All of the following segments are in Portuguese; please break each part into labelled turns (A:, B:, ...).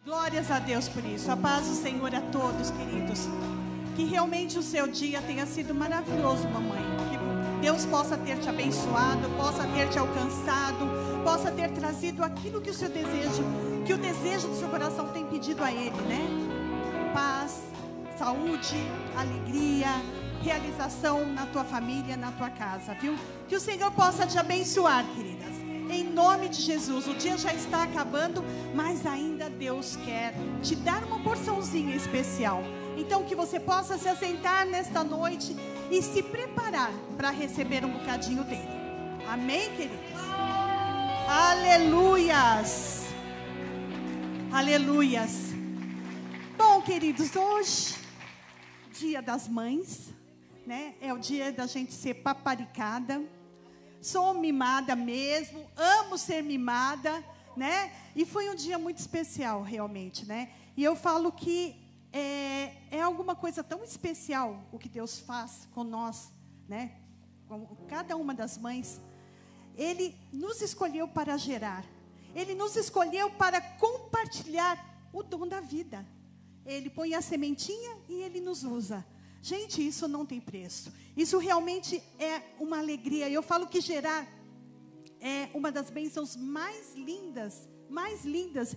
A: Glórias a Deus por isso. A paz do Senhor a todos, queridos. Que realmente o seu dia tenha sido maravilhoso, mamãe. Que Deus possa ter te abençoado, possa ter te alcançado, possa ter trazido aquilo que o seu desejo, que o desejo do seu coração tem pedido a Ele, né? Paz, saúde, alegria, realização na tua família, na tua casa, viu? Que o Senhor possa te abençoar, queridas. Em nome de Jesus, o dia já está acabando, mas ainda Deus quer te dar uma porçãozinha especial. Então que você possa se assentar nesta noite e se preparar para receber um bocadinho dele. Amém, queridos? Aleluias! Aleluias! Bom, queridos, hoje, Dia das Mães, né? É o dia da gente ser paparicada. Sou mimada mesmo, amo ser mimada, né? E foi um dia muito especial, realmente, né? E eu falo que é alguma coisa tão especial o que Deus faz com nós, né? Com cada uma das mães. Ele nos escolheu para gerar. Ele nos escolheu para compartilhar o dom da vida. Ele põe a sementinha e Ele nos usa. Gente, isso não tem preço. Isso realmente é uma alegria. Eu falo que gerar é uma das bênçãos mais lindas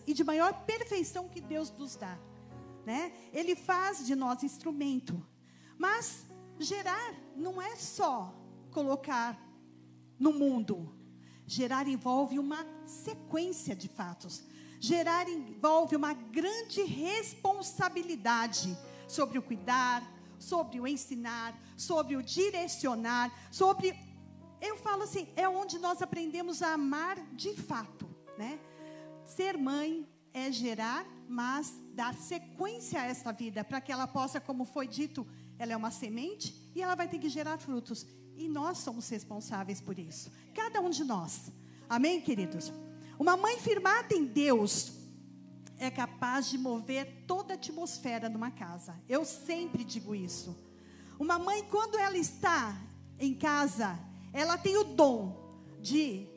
A: e de maior perfeição que Deus nos dá, né? Ele faz de nós instrumento. Mas gerar não é só colocar no mundo. Gerar envolve uma sequência de fatos. Gerar envolve uma grande responsabilidade sobre o cuidar, sobre o ensinar, sobre o direcionar, eu falo assim, é onde nós aprendemos a amar de fato, né? Ser mãe é gerar, mas dar sequência a essa vida, para que ela possa, como foi dito, ela é uma semente e ela vai ter que gerar frutos. E nós somos responsáveis por isso, cada um de nós. Amém, queridos? Uma mãe firmada em Deus é capaz de mover toda a atmosfera numa casa. Eu sempre digo isso. Uma mãe, quando ela está em casa, ela tem o dom de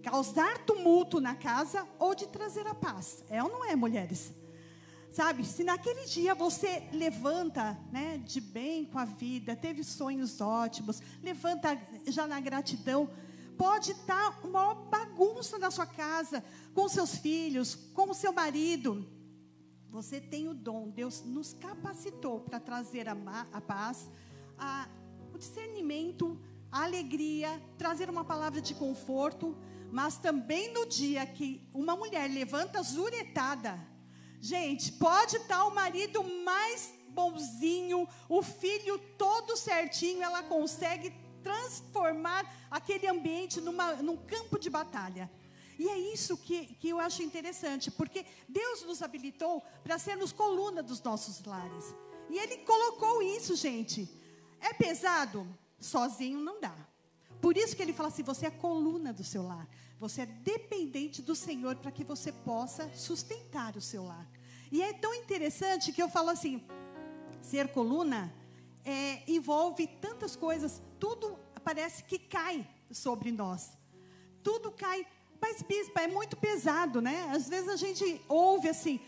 A: causar tumulto na casa ou de trazer a paz. É ou não é, mulheres? Sabe, se naquele dia você levanta, né, de bem com a vida, teve sonhos ótimos, levanta já na gratidão, pode estar uma maior bagunça na sua casa, com seus filhos, com o seu marido. Você tem o dom, Deus nos capacitou para trazer a paz, o discernimento, a alegria, trazer uma palavra de conforto. Mas também no dia que uma mulher levanta zuretada, gente, pode estar o marido mais bonzinho, o filho todo certinho, ela consegue transformar aquele ambiente num campo de batalha. E é isso que eu acho interessante, porque Deus nos habilitou para sermos coluna dos nossos lares. E Ele colocou isso, gente. É pesado? Sozinho não dá. Por isso que Ele fala assim, você é a coluna do seu lar. Você é dependente do Senhor para que você possa sustentar o seu lar. E é tão interessante que eu falo assim, ser coluna envolve tantas coisas, tudo parece que cai sobre nós. Tudo cai. Mas, bispa, é muito pesado, né? Às vezes a gente ouve assim,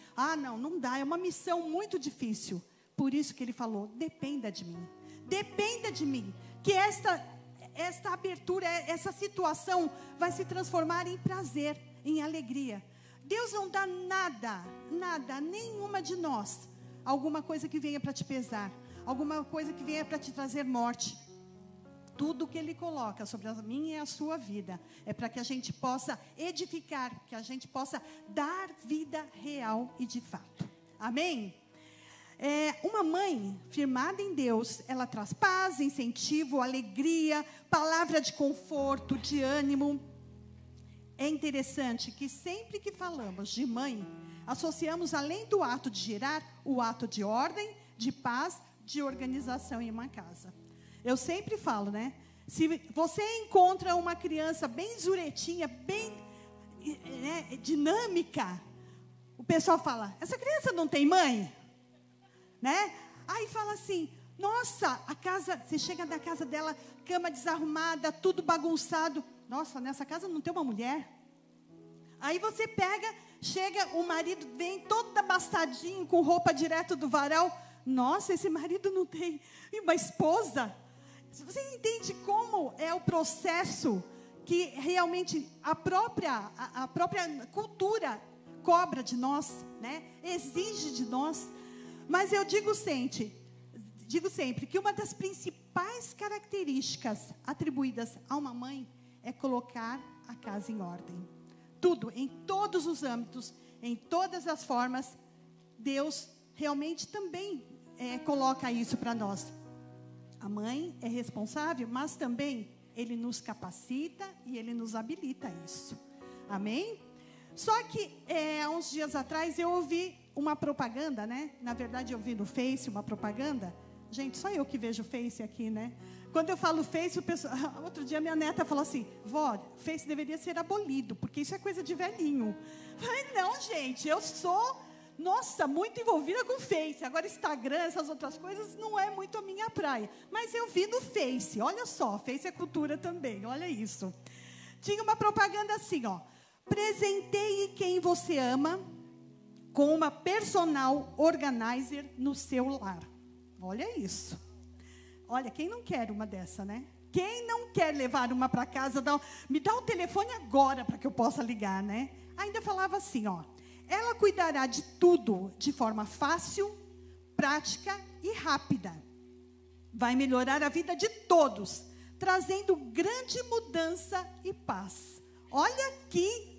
A: não dá, é uma missão muito difícil. Por isso que Ele falou, dependa de mim. Dependa de mim. Que esta abertura, essa situação vai se transformar em prazer, em alegria. Deus não dá nada, nenhuma de nós, alguma coisa que venha para te pesar, alguma coisa que venha para te trazer morte. Tudo que Ele coloca sobre a minha e a sua vida é para que a gente possa edificar, que a gente possa dar vida real e de fato. Amém? Uma mãe firmada em Deus, ela traz paz, incentivo, alegria, palavra de conforto, de ânimo. É interessante que sempre que falamos de mãe, associamos além do ato de gerar, o ato de ordem, de paz, de organização em uma casa. Eu sempre falo, né? Se você encontra uma criança bem zuretinha, bem dinâmica, o pessoal fala, essa criança não tem mãe? Né? Aí fala assim, nossa, a casa, você chega na casa dela, cama desarrumada, tudo bagunçado. Nossa, nessa casa não tem uma mulher? Aí você pega Chega, o marido vem todo abastadinho, com roupa direto do varal. Nossa, esse marido não tem uma esposa. Você entende como é o processo que realmente a própria cultura cobra de nós, né? Exige de nós. Mas eu digo sempre que uma das principais características atribuídas a uma mãe é colocar a casa em ordem. Tudo, em todos os âmbitos, em todas as formas, Deus realmente também coloca isso para nós. A mãe é responsável, mas também Ele nos capacita e Ele nos habilita a isso. Amém? Só que, há uns dias atrás, eu ouvi uma propaganda, né? Na verdade, eu vi no Face uma propaganda. Gente, só eu que vejo Face aqui, né? Quando eu falo Face, outro dia minha neta falou assim: vó, Face deveria ser abolido, porque isso é coisa de velhinho. Eu falei, não, gente, eu sou, nossa, muito envolvida com Face. Agora, Instagram, essas outras coisas, não é muito a minha praia. Mas eu vi no Face, olha só, Face é cultura também, olha isso. Tinha uma propaganda assim, ó: presenteie quem você ama com uma personal organizer no seu lar. Olha isso. Olha, quem não quer uma dessa, né? Quem não quer levar uma para casa, me dá o telefone agora para que eu possa ligar, né? Ainda falava assim, ó: ela cuidará de tudo de forma fácil, prática e rápida. Vai melhorar a vida de todos, trazendo grande mudança e paz. Olha aqui.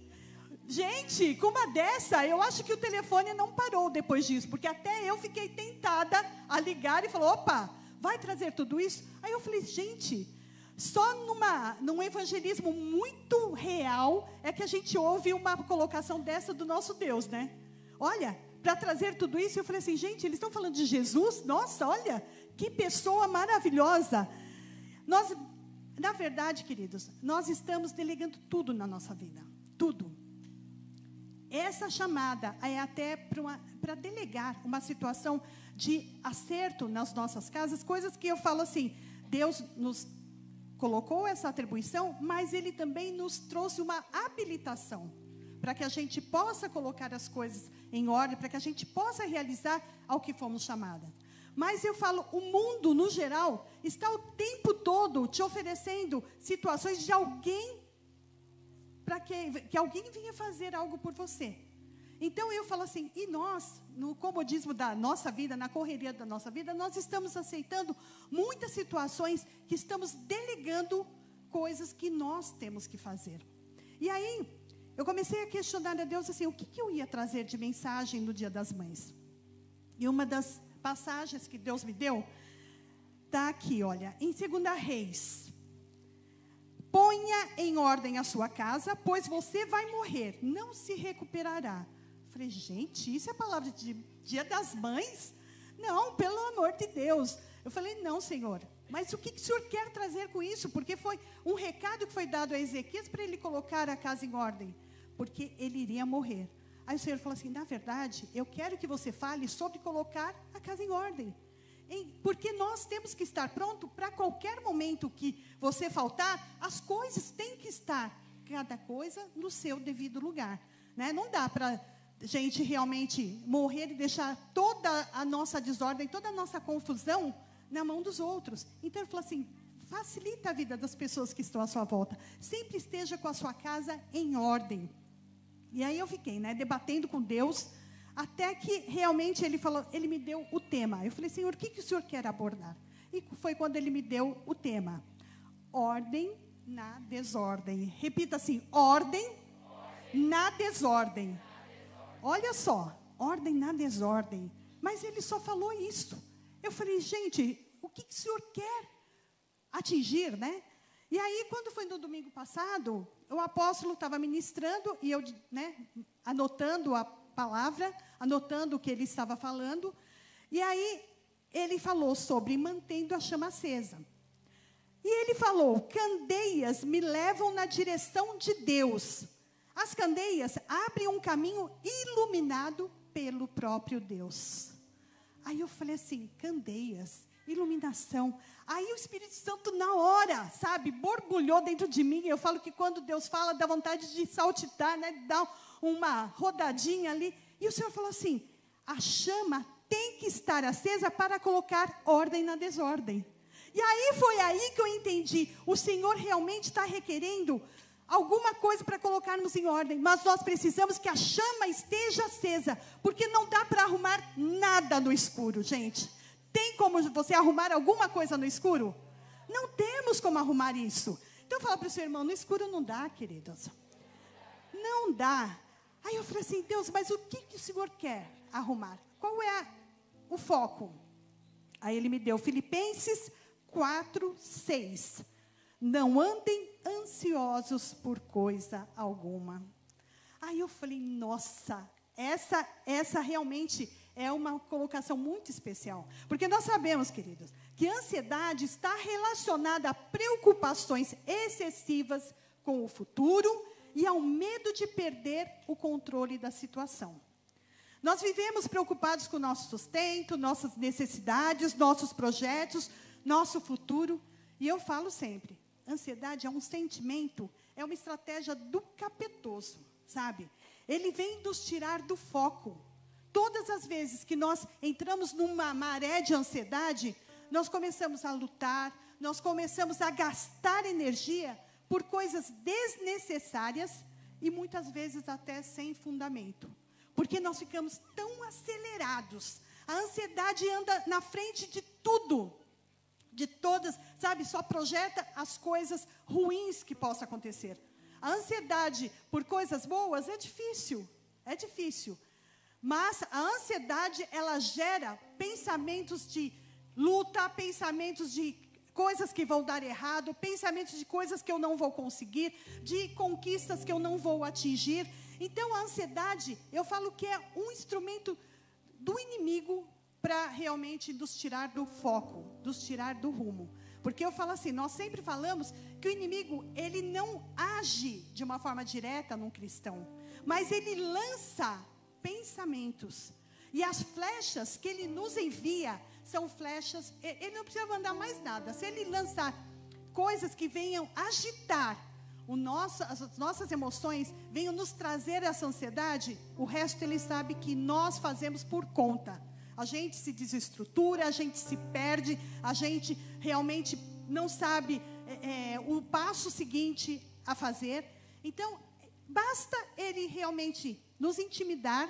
A: Gente, com uma dessa, eu acho que o telefone não parou depois disso, porque até eu fiquei tentada a ligar e falou, opa, vai trazer tudo isso? Aí eu falei, gente, só num evangelismo muito real é que a gente ouve uma colocação dessa do nosso Deus, né? Olha, para trazer tudo isso, eu falei assim, gente, eles estão falando de Jesus? Nossa, olha, que pessoa maravilhosa. Nós, na verdade, queridos, nós estamos delegando tudo na nossa vida, tudo. Essa chamada é até para delegar uma situação de acerto nas nossas casas, coisas que eu falo assim, Deus nos colocou essa atribuição, mas Ele também nos trouxe uma habilitação, para que a gente possa colocar as coisas em ordem, para que a gente possa realizar ao que fomos chamadas. Mas eu falo, o mundo, no geral, está o tempo todo te oferecendo situações de alguém, para que alguém vinha fazer algo por você. Então eu falo assim, e nós, no comodismo da nossa vida, na correria da nossa vida, nós estamos aceitando muitas situações que estamos delegando coisas que nós temos que fazer. E aí, eu comecei a questionar a Deus assim, o que eu ia trazer de mensagem no Dia das Mães? E uma das passagens que Deus me deu, está aqui, olha, em 2 Reis. Ponha em ordem a sua casa, pois você vai morrer, não se recuperará. Falei, gente, isso é palavra de Dia das Mães? Não, pelo amor de Deus. Eu falei, não, Senhor, mas o que o Senhor quer trazer com isso? Porque foi um recado que foi dado a Ezequias para ele colocar a casa em ordem, porque ele iria morrer. Aí o Senhor falou assim, na verdade, eu quero que você fale sobre colocar a casa em ordem. Porque nós temos que estar pronto para qualquer momento que você faltar, as coisas têm que estar, cada coisa no seu devido lugar, né? Não dá para gente realmente morrer e deixar toda a nossa desordem, toda a nossa confusão na mão dos outros. Então ele falou assim, facilita a vida das pessoas que estão à sua volta, sempre esteja com a sua casa em ordem. E aí eu fiquei, né, debatendo com Deus, até que realmente ele me deu o tema. Eu falei, Senhor, o que o Senhor quer abordar? E foi quando ele me deu o tema. Ordem na desordem. Repita assim, ordem na desordem. Olha só, ordem na desordem. Mas ele só falou isso. Eu falei, gente, o que o Senhor quer atingir, né? E aí, quando foi no domingo passado, o apóstolo estava ministrando, e eu, né, anotando a palavra, anotando o que ele estava falando, e aí ele falou sobre mantendo a chama acesa. E ele falou, candeias me levam na direção de Deus. As candeias abrem um caminho iluminado pelo próprio Deus. Aí eu falei assim, candeias, iluminação. Aí o Espírito Santo na hora, sabe, borbulhou dentro de mim. Eu falo que quando Deus fala, dá vontade de saltitar, né, dar uma rodadinha ali. E o Senhor falou assim, a chama tem que estar acesa para colocar ordem na desordem. E aí foi aí que eu entendi, o Senhor realmente está requerendo alguma coisa para colocarmos em ordem, mas nós precisamos que a chama esteja acesa, porque não dá para arrumar nada no escuro, gente. Tem como você arrumar alguma coisa no escuro? Não temos como arrumar isso. Então fala para o seu irmão, no escuro não dá, queridos. Não dá. Aí eu falei assim, Deus, mas o que o Senhor quer arrumar? Qual é o foco? Aí ele me deu Filipenses 4:6. Não andem ansiosos por coisa alguma. Aí eu falei, nossa, essa realmente é uma colocação muito especial. Porque nós sabemos, queridos, que a ansiedade está relacionada a preocupações excessivas com o futuro e ao medo de perder o controle da situação. Nós vivemos preocupados com o nosso sustento, nossas necessidades, nossos projetos, nosso futuro. E eu falo sempre, ansiedade é um sentimento, é uma estratégia do capetoso, sabe? Ele vem nos tirar do foco. Todas as vezes que nós entramos numa maré de ansiedade, nós começamos a lutar, nós começamos a gastar energia por coisas desnecessárias e muitas vezes até sem fundamento. Porque nós ficamos tão acelerados. A ansiedade anda na frente de tudo. De todas, sabe, só projeta as coisas ruins que possam acontecer. A ansiedade por coisas boas é difícil. Mas a ansiedade, ela gera pensamentos de luta, pensamentos de coisas que vão dar errado, pensamentos de coisas que eu não vou conseguir, de conquistas que eu não vou atingir. Então, a ansiedade, eu falo que é um instrumento do inimigo para realmente nos tirar do foco, nos tirar do rumo. Porque eu falo assim, nós sempre falamos que o inimigo, ele não age de uma forma direta num cristão, mas ele lança pensamentos. E as flechas que ele nos envia são flechas, ele não precisa mandar mais nada. Se ele lançar coisas que venham agitar as nossas emoções, venham nos trazer essa ansiedade, o resto ele sabe que nós fazemos por conta. A gente se desestrutura, a gente se perde, a gente realmente não sabe o passo seguinte a fazer. Então, basta ele realmente nos intimidar,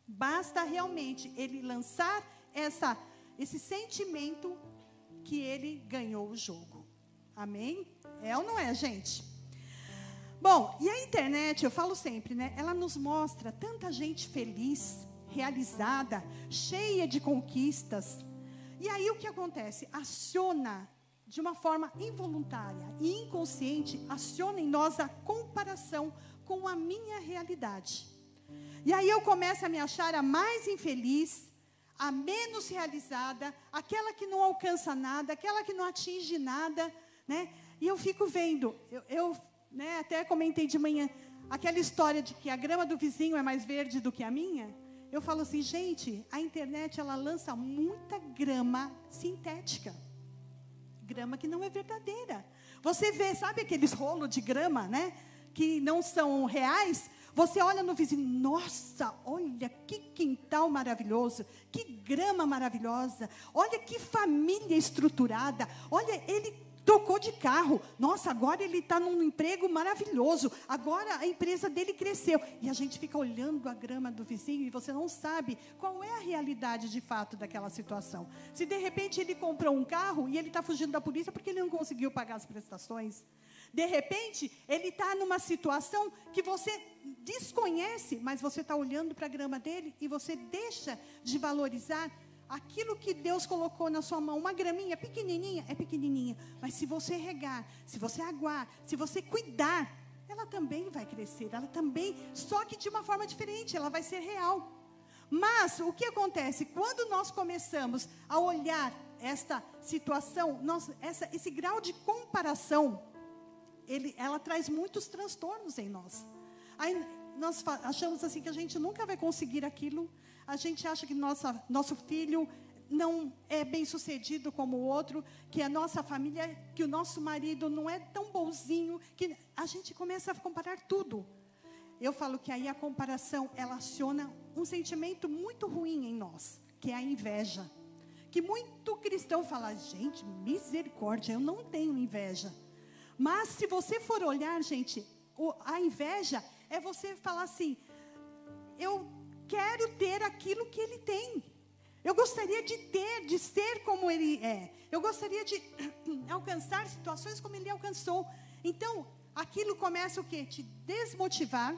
A: basta realmente ele lançar esse sentimento que ele ganhou o jogo. Amém? É ou não é, gente? Bom, e a internet, eu falo sempre, né? Ela nos mostra tanta gente feliz, realizada, cheia de conquistas. E aí o que acontece? Aciona de uma forma involuntária e inconsciente, aciona em nós a comparação com a minha realidade. E aí eu começo a me achar a mais infeliz, a menos realizada, aquela que não alcança nada, aquela que não atinge nada, né? E eu fico vendo, né, até comentei de manhã, aquela história de que a grama do vizinho é mais verde do que a minha. Eu falo assim, gente, a internet, ela lança muita grama sintética. Grama que não é verdadeira. Você vê, sabe aqueles rolos de grama, né? Que não são reais. Você olha no vizinho, nossa, olha que quintal maravilhoso, que grama maravilhosa, olha que família estruturada, olha, ele trocou de carro, nossa, agora ele está num emprego maravilhoso, agora a empresa dele cresceu. E a gente fica olhando a grama do vizinho e você não sabe qual é a realidade de fato daquela situação. Se de repente ele comprou um carro e ele está fugindo da polícia porque ele não conseguiu pagar as prestações. De repente, ele está numa situação que você desconhece, mas você está olhando para a grama dele e você deixa de valorizar aquilo que Deus colocou na sua mão. Uma graminha pequenininha, é pequenininha, mas se você regar, se você aguar, se você cuidar, ela também vai crescer, ela também, só que de uma forma diferente, ela vai ser real. Mas o que acontece? Quando nós começamos a olhar esta situação, esse grau de comparação, ela traz muitos transtornos em nós. Aí nós achamos assim que a gente nunca vai conseguir aquilo. A gente acha que nosso filho não é bem sucedido como o outro, que a nossa família, que o nosso marido não é tão bonzinho, que a gente começa a comparar tudo. eu falo que aí a comparação, ela aciona um sentimento muito ruim em nós, que é a inveja. Que muito cristão fala, gente, misericórdia, eu não tenho inveja. Mas se você for olhar, gente, a inveja é você falar assim, eu quero ter aquilo que ele tem. Eu gostaria de ter, de ser como ele é. Eu gostaria de alcançar situações como ele alcançou. Então, aquilo começa o quê? Te desmotivar,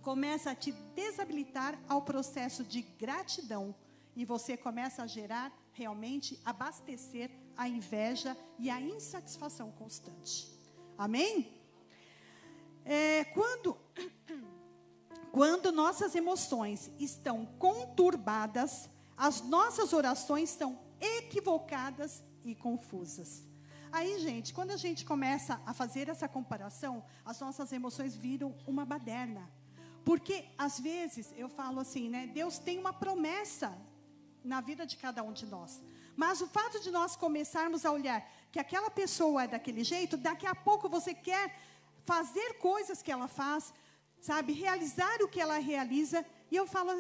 A: começa a te desabilitar ao processo de gratidão. E você começa a gerar, realmente, abastecer a inveja e a insatisfação constante. Amém? Quando nossas emoções estão conturbadas, as nossas orações são equivocadas e confusas. Aí, gente, quando a gente começa a fazer essa comparação, as nossas emoções viram uma baderna. Porque, às vezes, eu falo assim, né? Deus tem uma promessa na vida de cada um de nós. Mas o fato de nós começarmos a olhar que aquela pessoa é daquele jeito, daqui a pouco você quer fazer coisas que ela faz, sabe? Realizar o que ela realiza. E eu falo,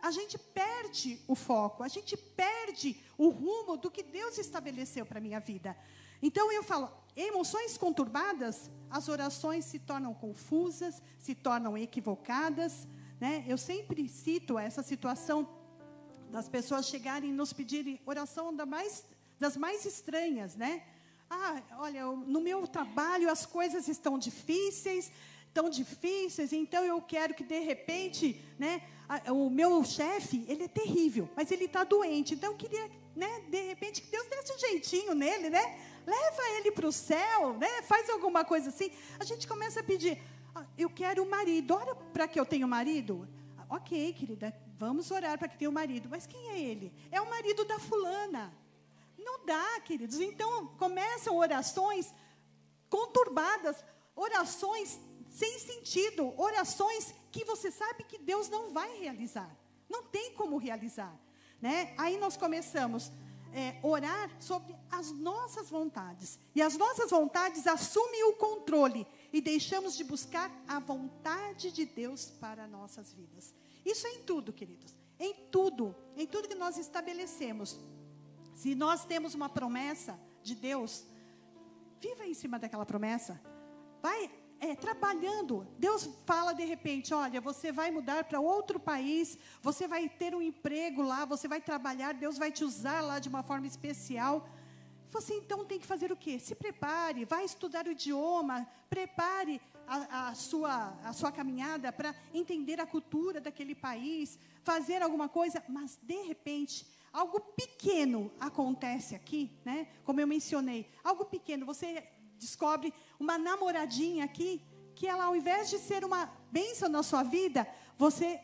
A: a gente perde o foco, a gente perde o rumo do que Deus estabeleceu para a minha vida. Então eu falo, emoções conturbadas, as orações se tornam confusas, se tornam equivocadas, né? Eu sempre cito essa situação das pessoas chegarem e nos pedirem oração das mais estranhas, né? Ah, olha, no meu trabalho as coisas estão difíceis, então eu quero que de repente, né, o meu chefe, ele é terrível, mas ele está doente, então eu queria, né, de repente, que Deus desse um jeitinho nele, né? Leva ele para o céu, né? Faz alguma coisa assim. A gente começa a pedir, eu quero um marido, ora para que eu tenha um marido. Ok, querida, vamos orar para que tenha um marido, mas quem é ele? É o marido da fulana. Não dá, queridos. Então, começam orações conturbadas, orações sem sentido, orações que você sabe que Deus não vai realizar. Não tem como realizar, né? Aí nós começamos a orar sobre as nossas vontades. E as nossas vontades assumem o controle e deixamos de buscar a vontade de Deus para nossas vidas. Isso é em tudo, queridos. Em tudo que nós estabelecemos. Se nós temos uma promessa de Deus, viva em cima daquela promessa. Vai trabalhando. Deus fala de repente, olha, você vai mudar para outro país, você vai ter um emprego lá, você vai trabalhar, Deus vai te usar lá de uma forma especial. Você então tem que fazer o quê? Se prepare, vai estudar o idioma, prepare a sua caminhada para entender a cultura daquele país, fazer alguma coisa, mas de repente algo pequeno acontece aqui, né? Como eu mencionei, algo pequeno, você descobre uma namoradinha aqui, que ela, ao invés de ser uma bênção na sua vida,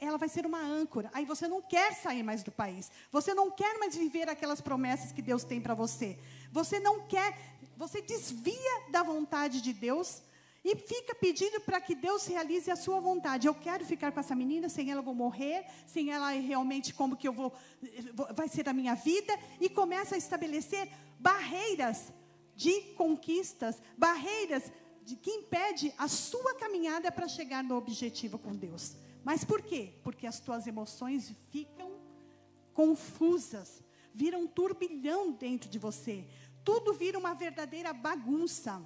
A: ela vai ser uma âncora. Aí você não quer sair mais do país. Você não quer mais viver aquelas promessas que Deus tem para você. Você não quer, você desvia da vontade de Deus e fica pedindo para que Deus realize a sua vontade. Eu quero ficar com essa menina, sem ela eu vou morrer, sem ela realmente como que vai ser a minha vida, e começa a estabelecer barreiras de conquistas, barreiras que impede a sua caminhada para chegar no objetivo com Deus. Mas por quê? Porque as tuas emoções ficam confusas, viram um turbilhão dentro de você, tudo vira uma verdadeira bagunça,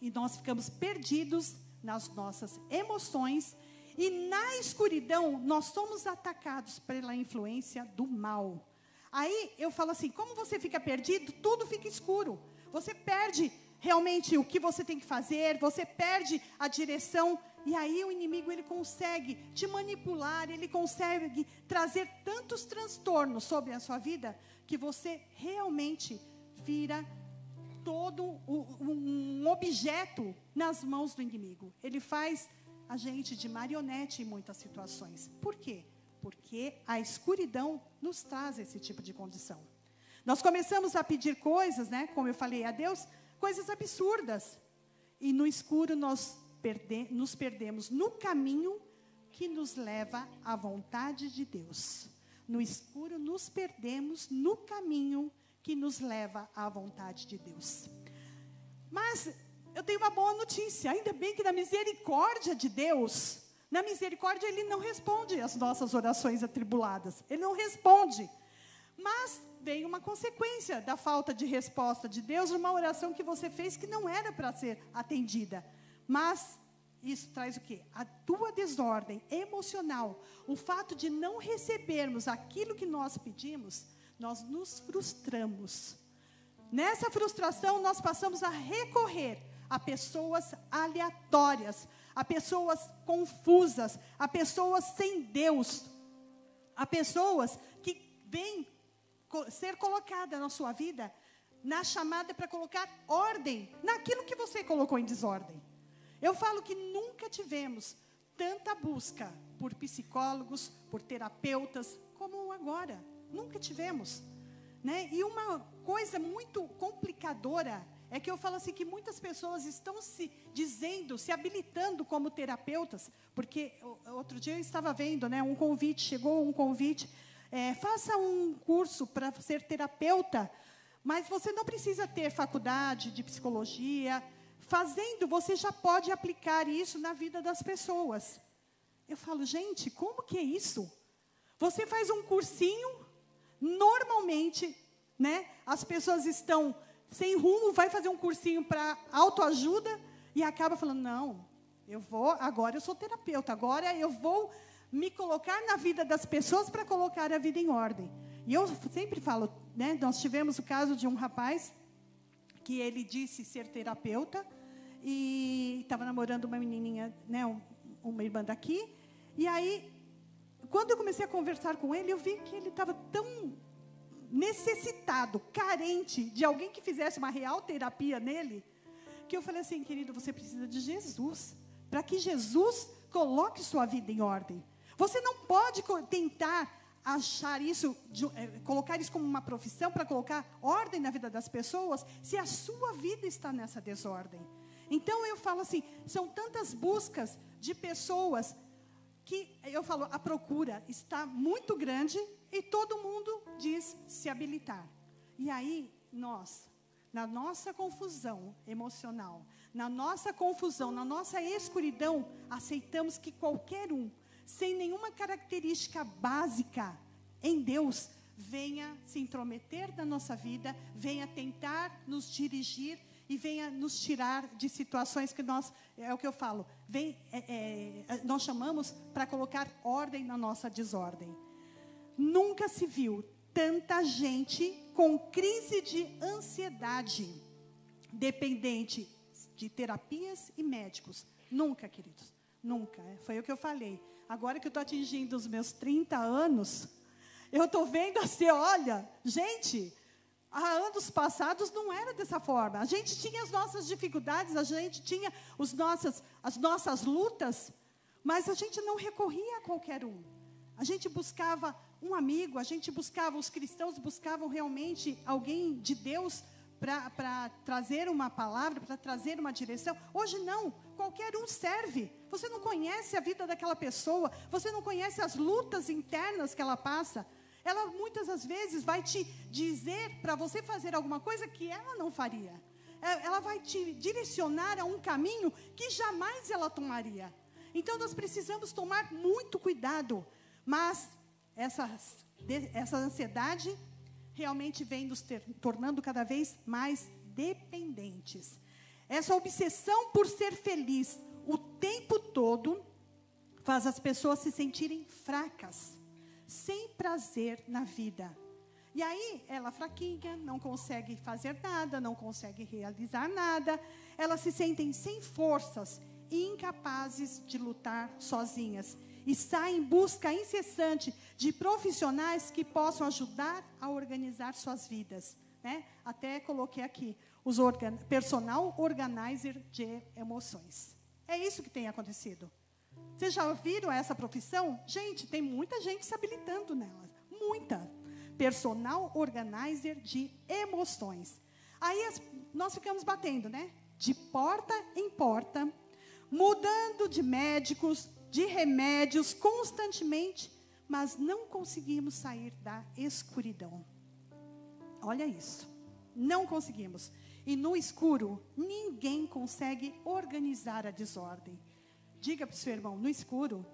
A: e nós ficamos perdidos nas nossas emoções, e na escuridão nós somos atacados pela influência do mal. Aí eu falo assim, como você fica perdido, tudo fica escuro. Você perde realmente o que você tem que fazer, você perde a direção, e aí o inimigo ele consegue te manipular, ele consegue trazer tantos transtornos sobre a sua vida, que você realmente vira todo um objeto nas mãos do inimigo. Ele faz a gente de marionete em muitas situações. Por quê? Porque a escuridão nos traz esse tipo de condição. Nós começamos a pedir coisas, né, como eu falei a Deus, coisas absurdas. E no escuro nós nos perdemos no caminho que nos leva à vontade de Deus. No escuro nos perdemos no caminho que nos leva à vontade de Deus. Mas eu tenho uma boa notícia, ainda bem que na misericórdia de Deus, Na misericórdia, Ele não responde às nossas orações atribuladas. Ele não responde. Mas veio uma consequência da falta de resposta de Deus, uma oração que você fez que não era para ser atendida. Mas isso traz o quê? A tua desordem emocional. O fato de não recebermos aquilo que nós pedimos, nós nos frustramos. Nessa frustração, nós passamos a recorrer a pessoas aleatórias, a pessoas confusas, a pessoas sem Deus, a pessoas que vêm ser colocadas na sua vida, na chamada para colocar ordem naquilo que você colocou em desordem. Eu falo que nunca tivemos tanta busca por psicólogos, por terapeutas, como agora. Nunca tivemos. Né? E uma coisa muito complicadora é que eu falo assim que muitas pessoas estão se dizendo, se habilitando como terapeutas, porque outro dia eu estava vendo, né, chegou um convite, faça um curso para ser terapeuta, mas você não precisa ter faculdade de psicologia. Fazendo, você já pode aplicar isso na vida das pessoas. Eu falo, gente, como que é isso? Você faz um cursinho, normalmente, né, as pessoas estão sem rumo, vai fazer um cursinho para autoajuda e acaba falando, não, agora eu sou terapeuta, agora eu vou me colocar na vida das pessoas para colocar a vida em ordem. E eu sempre falo, né, nós tivemos o caso de um rapaz que ele disse ser terapeuta e estava namorando uma menininha, né, uma irmã daqui. E aí, quando eu comecei a conversar com ele, eu vi que ele estava tão necessitado, carente de alguém que fizesse uma real terapia nele, que eu falei assim, querido, você precisa de Jesus, para que Jesus coloque sua vida em ordem. Você não pode tentar achar isso, colocar isso como uma profissão para colocar ordem na vida das pessoas, se a sua vida está nessa desordem. Então eu falo assim, são tantas buscas de pessoas que eu falo, a procura está muito grande e todo mundo diz se habilitar. E aí nós, na nossa confusão emocional, na nossa confusão, na nossa escuridão, aceitamos que qualquer um, sem nenhuma característica básica em Deus, venha se intrometer na nossa vida, venha tentar nos dirigir e venha nos tirar de situações que nós, é o que eu falo, nós chamamos para colocar ordem na nossa desordem. Nunca se viu tanta gente com crise de ansiedade, dependente de terapias e médicos. Nunca, queridos, nunca. Foi o que eu falei. Agora que eu estou atingindo os meus 30 anos, eu estou vendo assim, olha, gente, há anos passados não era dessa forma. A gente tinha as nossas dificuldades, a gente tinha as nossas lutas, mas a gente não recorria a qualquer um. A gente buscava um amigo, os cristãos buscavam realmente alguém de Deus para trazer uma palavra, para trazer uma direção. Hoje não, qualquer um serve. Você não conhece a vida daquela pessoa, você não conhece as lutas internas que ela passa. Ela muitas das vezes vai te dizer para você fazer alguma coisa que ela não faria. Ela vai te direcionar a um caminho que jamais ela tomaria. Então nós precisamos tomar muito cuidado. Mas essa ansiedade realmente vem nos tornando cada vez mais dependentes. Essa obsessão por ser feliz o tempo todo faz as pessoas se sentirem fracas, sem prazer na vida. E aí, ela fraquinha, não consegue fazer nada, não consegue realizar nada. Elas se sentem sem forças e incapazes de lutar sozinhas. E saem em busca incessante de profissionais que possam ajudar a organizar suas vidas. Né? Até coloquei aqui, os personal organizer de emoções. É isso que tem acontecido. Vocês já ouviram essa profissão? Gente, tem muita gente se habilitando nela. Muita. Personal organizer de emoções. Aí nós ficamos batendo, né? De porta em porta, mudando de médicos, de remédios constantemente, mas não conseguimos sair da escuridão. Olha isso. Não conseguimos. E no escuro, ninguém consegue organizar a desordem. Diga para o seu irmão, no escuro,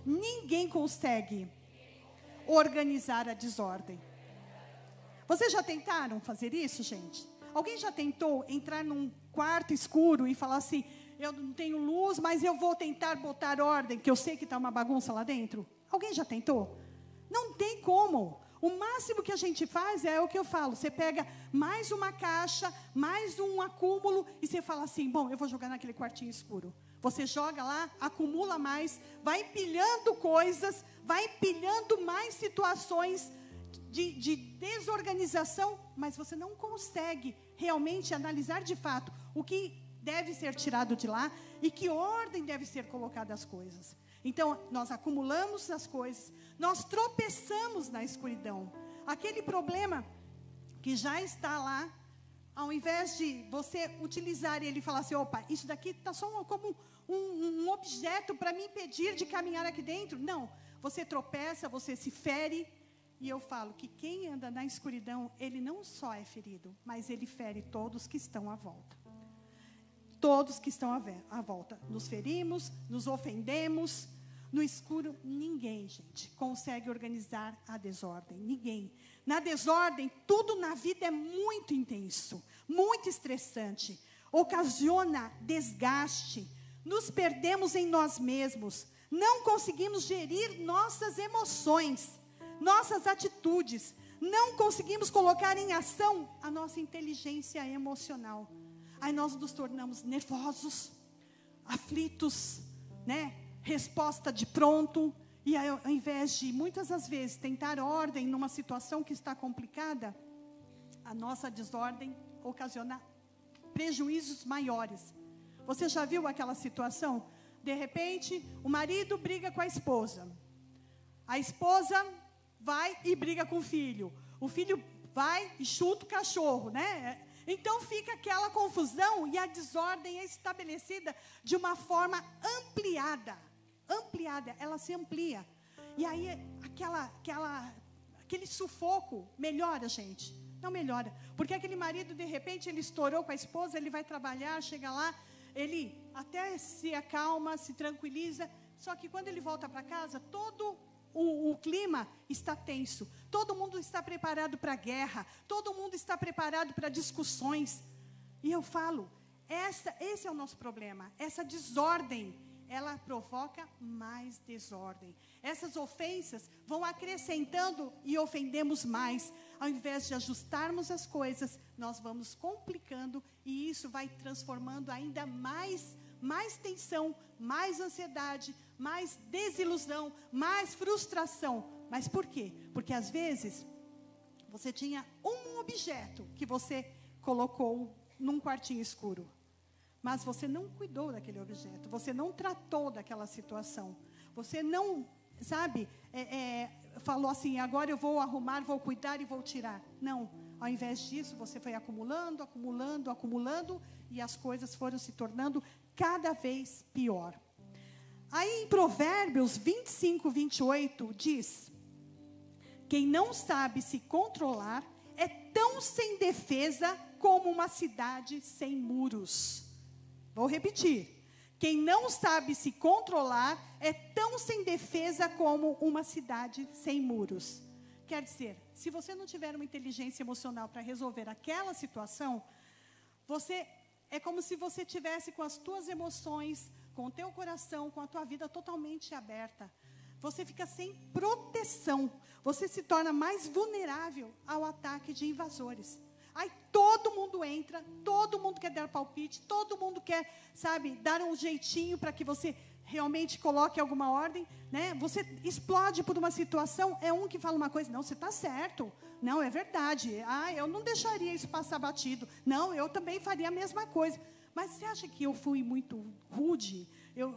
A: ninguém consegue organizar a desordem. Vocês já tentaram fazer isso, gente? Alguém já tentou entrar num quarto escuro e falar assim, eu não tenho luz, mas eu vou tentar botar ordem, que eu sei que está uma bagunça lá dentro? Alguém já tentou? Não tem como. O máximo que a gente faz é o que eu falo. Você pega mais uma caixa, mais um acúmulo, e você fala assim, bom, eu vou jogar naquele quartinho escuro. Você joga lá, acumula mais, vai empilhando coisas, vai empilhando mais situações de desorganização, mas você não consegue realmente analisar de fato o que deve ser tirado de lá e que ordem deve ser colocada as coisas. Então, nós acumulamos as coisas, nós tropeçamos na escuridão. Aquele problema que já está lá, ao invés de você utilizar ele e falar assim, opa, isso daqui está só como um objeto para me impedir de caminhar aqui dentro. Não, você tropeça, você se fere. E eu falo que quem anda na escuridão, ele não só é ferido, mas ele fere todos que estão à volta. Todos que estão à volta. Nos ferimos, nos ofendemos. No escuro, ninguém, gente, consegue organizar a desordem. Ninguém. Na desordem, tudo na vida é muito intenso, muito estressante. Ocasiona desgaste. Nos perdemos em nós mesmos. Não conseguimos gerir nossas emoções, nossas atitudes. Não conseguimos colocar em ação a nossa inteligência emocional. Aí nós nos tornamos nervosos, aflitos, né? Resposta de pronto. E aí, ao invés de, muitas das vezes, tentar ordem numa situação que está complicada, a nossa desordem ocasiona prejuízos maiores. Você já viu aquela situação? De repente, o marido briga com a esposa. A esposa vai e briga com o filho. O filho vai e chuta o cachorro, né? Então fica aquela confusão e a desordem é estabelecida de uma forma ampliada. Ampliada, ela se amplia. E aí aquele sufoco melhora, gente? Não melhora. Porque aquele marido, de repente, ele estourou com a esposa, ele vai trabalhar, chega lá, ele até se acalma, se tranquiliza. Só que quando ele volta para casa, todo o clima está tenso. Todo mundo está preparado para a guerra. Todo mundo está preparado para discussões. E eu falo, esse é o nosso problema. Essa desordem, ela provoca mais desordem. Essas ofensas vão acrescentando e ofendemos mais. Ao invés de ajustarmos as coisas, nós vamos complicando e isso vai transformando ainda mais tensão, mais ansiedade, mais desilusão, mais frustração. Mas por quê? Porque às vezes você tinha um objeto que você colocou num quartinho escuro, mas você não cuidou daquele objeto, você não tratou daquela situação, você não, falou assim, agora eu vou arrumar, vou cuidar e vou tirar. Não, ao invés disso, você foi acumulando, e as coisas foram se tornando cada vez pior. Aí em Provérbios 25, 28, diz, quem não sabe se controlar é tão sem defesa como uma cidade sem muros. Vou repetir. Quem não sabe se controlar é tão sem defesa como uma cidade sem muros. Quer dizer, se você não tiver uma inteligência emocional para resolver aquela situação, é como se você tivesse com as tuas emoções, com o teu coração, com a tua vida totalmente aberta. Você fica sem proteção. Você se torna mais vulnerável ao ataque de invasores. Aí todo mundo entra, todo mundo quer dar palpite, todo mundo quer, dar um jeitinho para que você realmente coloque alguma ordem, né? Você explode por uma situação, é um que fala uma coisa, não, você está certo, não, é verdade, eu não deixaria isso passar batido, não, eu também faria a mesma coisa. Mas você acha que eu fui muito rude?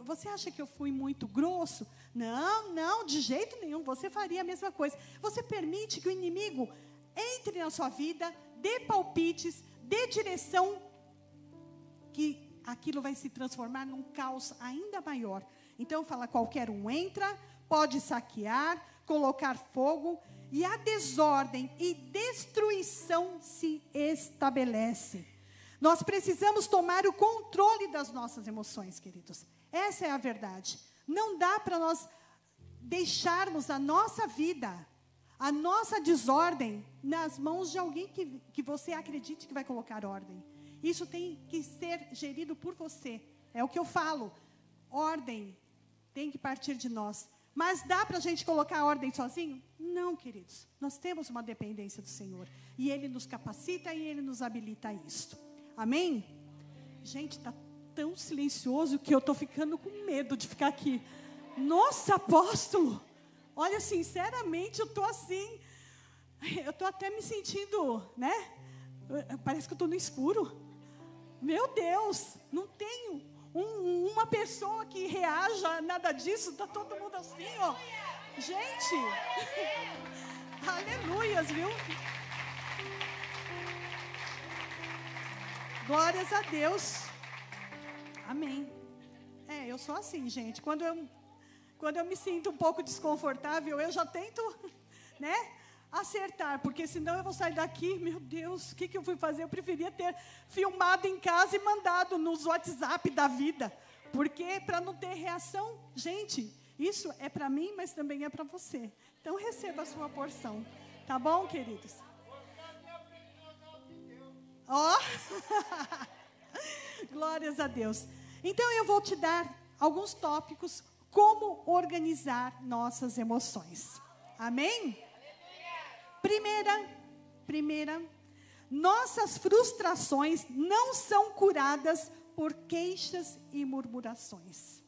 A: Você acha que eu fui muito grosso? Não, de jeito nenhum, você faria a mesma coisa. Você permite que o inimigo entre na sua vida, dê palpites, dê direção, que aquilo vai se transformar num caos ainda maior. Então fala, qualquer um entra, pode saquear, colocar fogo, e a desordem e destruição se estabelece. Nós precisamos tomar o controle das nossas emoções, queridos. Essa é a verdade. Não dá para nós deixarmos a nossa vida, a nossa desordem, nas mãos de alguém que você acredite que vai colocar ordem. Isso tem que ser gerido por você. É o que eu falo. Ordem tem que partir de nós. Mas dá para a gente colocar a ordem sozinho? Não, queridos. Nós temos uma dependência do Senhor. E Ele nos capacita e Ele nos habilita a isso. Amém? Gente, está tão silencioso que eu estou ficando com medo de ficar aqui. Nossa, apóstolo! Olha, sinceramente, eu estou assim... Eu estou até me sentindo, né? Parece que eu estou no escuro. Meu Deus, não tenho uma pessoa que reaja a nada disso. Está todo mundo assim, ó. Gente, aleluias, viu? Glórias a Deus. Amém. Eu sou assim, gente. Quando eu me sinto um pouco desconfortável, eu já tento, né, acertar, porque senão eu vou sair daqui, meu Deus, o que eu fui fazer? Eu preferia ter filmado em casa e mandado nos WhatsApp da vida, porque para não ter reação, gente, isso é para mim, mas também é para você. Então receba a sua porção, tá bom, queridos? Ó, glórias a Deus. Então eu vou te dar alguns tópicos como organizar nossas emoções. Amém? Primeira, nossas frustrações não são curadas por queixas e murmurações.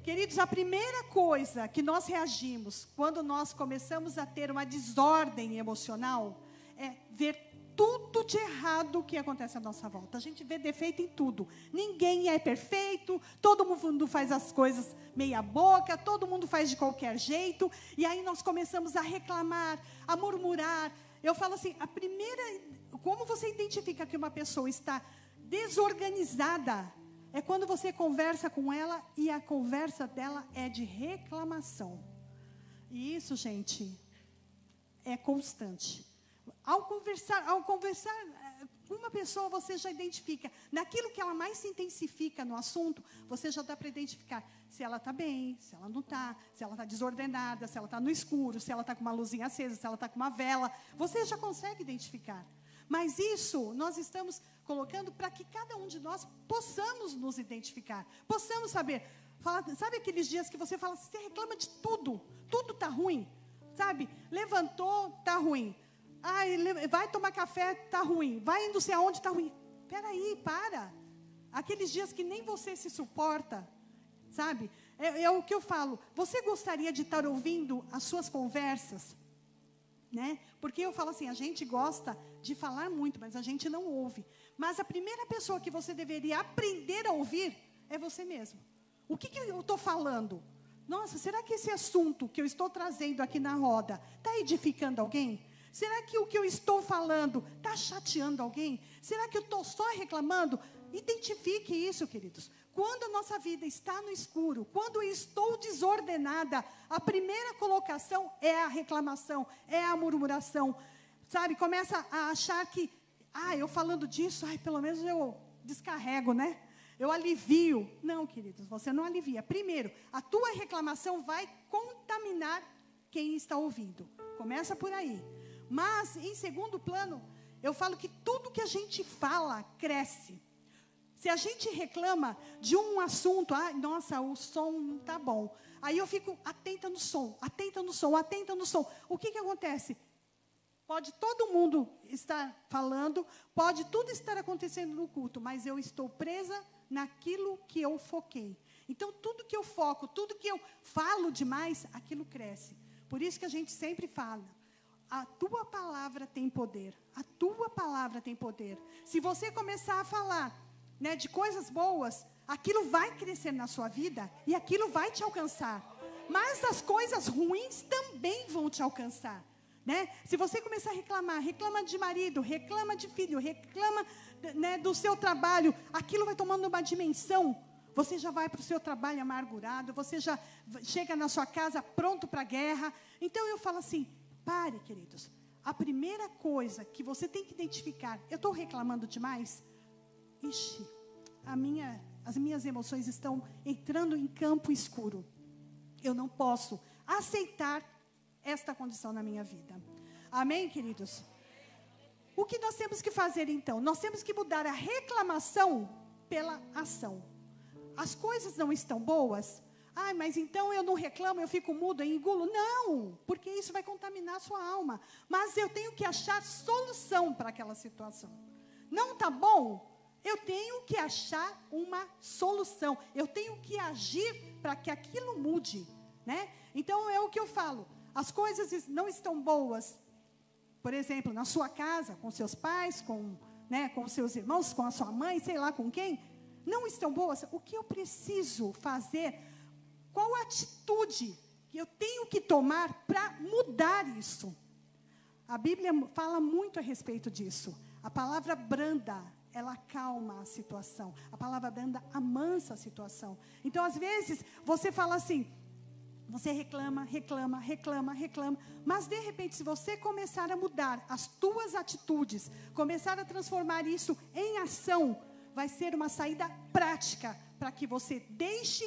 A: Queridos, a primeira coisa que nós reagimos quando nós começamos a ter uma desordem emocional é ver tudo de errado que acontece à nossa volta. A gente vê defeito em tudo. Ninguém é perfeito, todo mundo faz as coisas meia boca, todo mundo faz de qualquer jeito, e aí nós começamos a reclamar, a murmurar. Eu falo assim, como você identifica que uma pessoa está desorganizada? É quando você conversa com ela e a conversa dela é de reclamação. E isso, gente, é constante. Ao conversar com uma pessoa, você já identifica. Naquilo que ela mais se intensifica no assunto, você já dá para identificar se ela está bem, se ela não está, se ela está desordenada, se ela está no escuro, se ela está com uma luzinha acesa, se ela está com uma vela. Você já consegue identificar. Mas isso nós estamos colocando para que cada um de nós possamos nos identificar. Possamos saber. Sabe aqueles dias que você fala, você reclama de tudo. Tudo está ruim. Sabe? Levantou, está ruim. Vai tomar café, está ruim. Vai não sei aonde, está ruim. Peraí, para. Aqueles dias que nem você se suporta, sabe? É o que eu falo. Você gostaria de estar ouvindo as suas conversas? Né? Porque eu falo assim, a gente gosta de falar muito, mas a gente não ouve. Mas a primeira pessoa que você deveria aprender a ouvir é você mesmo. O que eu estou falando? Nossa, será que esse assunto que eu estou trazendo aqui na roda está edificando alguém? Será que o que eu estou falando está chateando alguém? Será que eu estou só reclamando? Identifique isso, queridos. Quando a nossa vida está no escuro, quando eu estou desordenada, a primeira colocação é a reclamação, é a murmuração. Sabe, começa a achar que, eu falando disso, pelo menos eu descarrego, né? Eu alivio. Não, queridos, você não alivia. Primeiro, a tua reclamação vai contaminar quem está ouvindo. Começa por aí. Mas, em segundo plano, eu falo que tudo que a gente fala cresce. Se a gente reclama de um assunto, nossa, o som não está bom. Aí eu fico atenta no som, atenta no som, atenta no som. O que acontece? Pode todo mundo estar falando, pode tudo estar acontecendo no culto, mas eu estou presa naquilo que eu foquei. Então, tudo que eu foco, tudo que eu falo demais, aquilo cresce. Por isso que a gente sempre fala, a tua palavra tem poder. A tua palavra tem poder. Se você começar a falar, né, de coisas boas, aquilo vai crescer na sua vida e aquilo vai te alcançar. Mas as coisas ruins também vão te alcançar. Né? Se você começar a reclamar, reclama de marido, reclama de filho, reclama, né, do seu trabalho, aquilo vai tomando uma dimensão. Você já vai para o seu trabalho amargurado, você já chega na sua casa pronto para a guerra. Então eu falo assim, pare, queridos. a primeira coisa que você tem que identificar, eu estou reclamando demais? Ixi, as minhas emoções estão entrando em campo escuro. Eu não posso aceitar esta condição na minha vida. Amém, queridos? O que nós temos que fazer então? Nós temos que mudar a reclamação pela ação. As coisas não estão boas? Ah, mas então eu não reclamo, eu fico mudo, eu engulo? Não, porque isso vai contaminar a sua alma. Mas eu tenho que achar solução para aquela situação. Não está bom? Eu tenho que achar uma solução. Eu tenho que agir para que aquilo mude, né? Então é o que eu falo. As coisas não estão boas. Por exemplo, na sua casa, com seus pais, com seus irmãos, com a sua mãe, sei lá com quem, não estão boas. O que eu preciso fazer? Qual a atitude que eu tenho que tomar para mudar isso? A Bíblia fala muito a respeito disso. A palavra branda, ela acalma a situação. A palavra branda amansa a situação. Então, às vezes, você fala assim, você reclama, mas de repente, se você começar a mudar as tuas atitudes, começar a transformar isso em ação, vai ser uma saída prática para que você deixe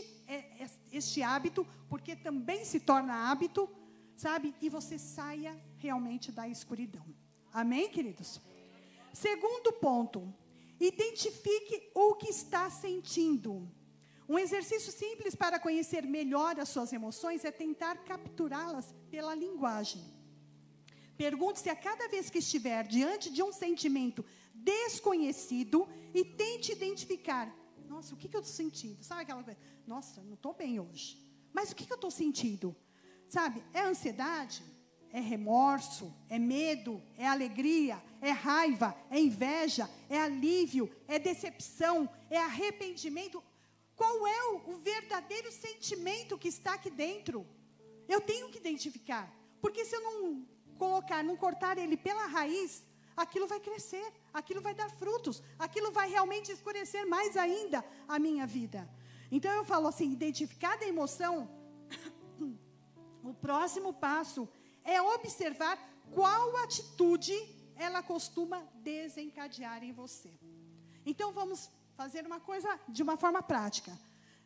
A: este hábito, porque também se torna hábito, sabe? E você saia realmente da escuridão. Amém, queridos? Segundo ponto, identifique o que está sentindo. Um exercício simples para conhecer melhor as suas emoções é tentar capturá-las pela linguagem. Pergunte-se a cada vez que estiver diante de um sentimento desconhecido e tente identificar. Nossa, o que eu estou sentindo? Sabe aquela coisa? Nossa, não estou bem hoje. Mas o que eu estou sentindo? Sabe, é ansiedade? É remorso? É medo? É alegria? É raiva? É inveja? É alívio? É decepção? É arrependimento? Qual é o verdadeiro sentimento que está aqui dentro? Eu tenho que identificar. Porque se eu não cortar ele pela raiz, aquilo vai crescer, aquilo vai dar frutos, aquilo vai realmente escurecer mais ainda a minha vida. Então eu falo assim, identificar a emoção, o próximo passo é observar qual atitude ela costuma desencadear em você. Então vamos fazer uma coisa de uma forma prática.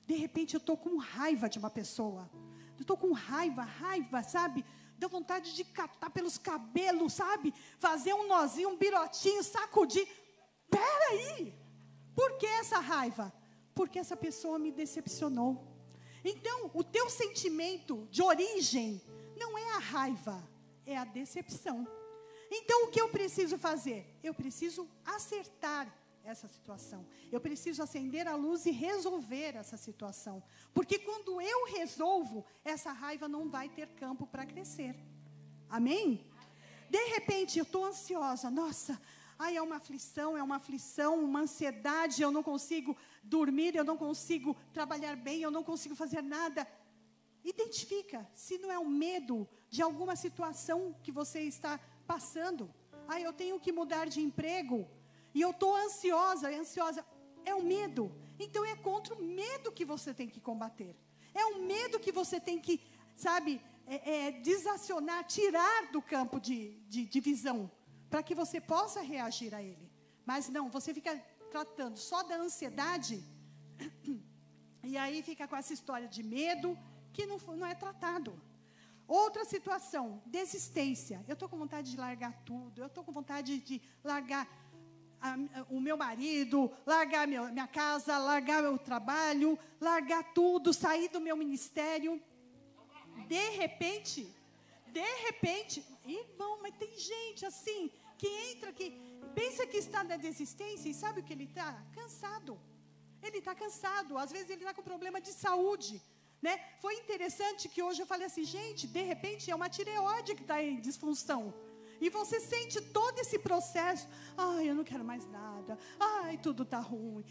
A: De repente eu estou com raiva de uma pessoa. Eu estou com raiva, sabe? Deu vontade de catar pelos cabelos, sabe? Fazer um nozinho, um birotinho, sacudir. Peraí! Por que essa raiva? Porque essa pessoa me decepcionou. Então, o teu sentimento de origem não é a raiva, é a decepção. Então, o que eu preciso fazer? Eu preciso acertar essa situação. Eu preciso acender a luz e resolver essa situação. Porque quando eu resolvo, essa raiva não vai ter campo para crescer. Amém? De repente, eu estou ansiosa. Nossa, é uma aflição, uma ansiedade. Eu não consigo dormir, eu não consigo trabalhar bem, eu não consigo fazer nada. Identifica se não é um medo de alguma situação que você está passando. Eu tenho que mudar de emprego. E eu estou ansiosa, é o medo. Então é contra o medo que você tem que combater. É o medo que você tem que, sabe, desacionar, tirar do campo de visão, para que você possa reagir a ele. Mas não, você fica tratando só da ansiedade, e aí fica com essa história de medo, que não é tratado. Outra situação, desistência. Eu estou com vontade de largar tudo, eu estou com vontade de largar o meu marido, largar minha casa, largar meu trabalho, largar tudo, sair do meu ministério. De repente, irmão, mas tem gente assim, que entra aqui, pensa que está na desistência e sabe o que ele está? Cansado. Ele está cansado, às vezes ele está com problema de saúde, né? Foi interessante que hoje eu falei assim, gente, de repente é uma tireoide que está em disfunção. E você sente todo esse processo. Eu não quero mais nada. Tudo está ruim.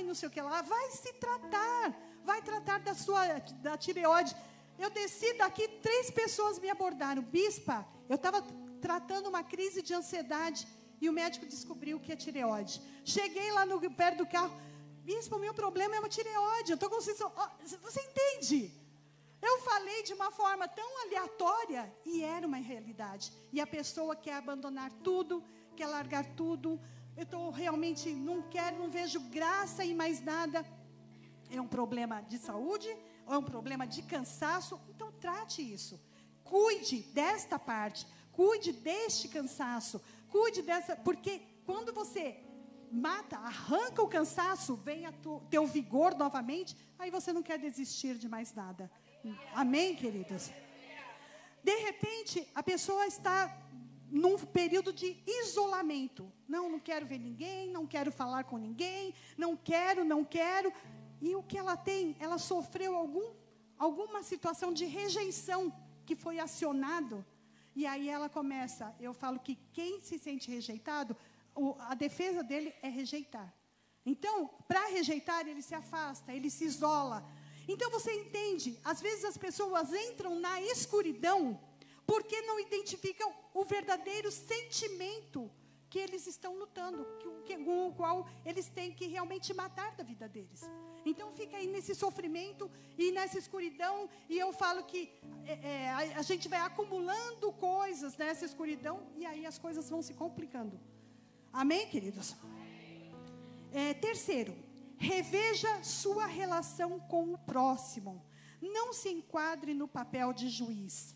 A: Não sei o que lá. Vai se tratar. Vai tratar da tireoide. Eu desci daqui, 3 pessoas me abordaram. Bispa, eu estava tratando uma crise de ansiedade e o médico descobriu que é tireoide. Cheguei lá perto do carro. Bispa, o meu problema é uma tireoide. Eu estou com sensação. Você entende? Eu falei de uma forma tão aleatória e era uma realidade. E a pessoa quer abandonar tudo, quer largar tudo. Eu estou realmente, não vejo graça em mais nada. É um problema de saúde, ou é um problema de cansaço. Então trate isso. Cuide desta parte, cuide deste cansaço, cuide dessa, porque quando você mata, arranca o cansaço, vem teu vigor novamente, aí você não quer desistir de mais nada. Amém, queridos? De repente, a pessoa está num período de isolamento. Não quero ver ninguém, não quero falar com ninguém, não quero. E o que ela tem? Ela sofreu alguma situação de rejeição que foi acionado. E aí ela começa, eu falo que quem se sente rejeitado, a defesa dele é rejeitar. Então, para rejeitar, ele se afasta, ele se isola. Então, você entende, às vezes as pessoas entram na escuridão porque não identificam o verdadeiro sentimento que eles estão lutando, com o qual eles têm que realmente matar da vida deles. Então, fica aí nesse sofrimento e nessa escuridão, e eu falo que a gente vai acumulando coisas nessa escuridão, e aí as coisas vão se complicando. Amém, queridos? Terceiro, reveja sua relação com o próximo. Não se enquadre no papel de juiz.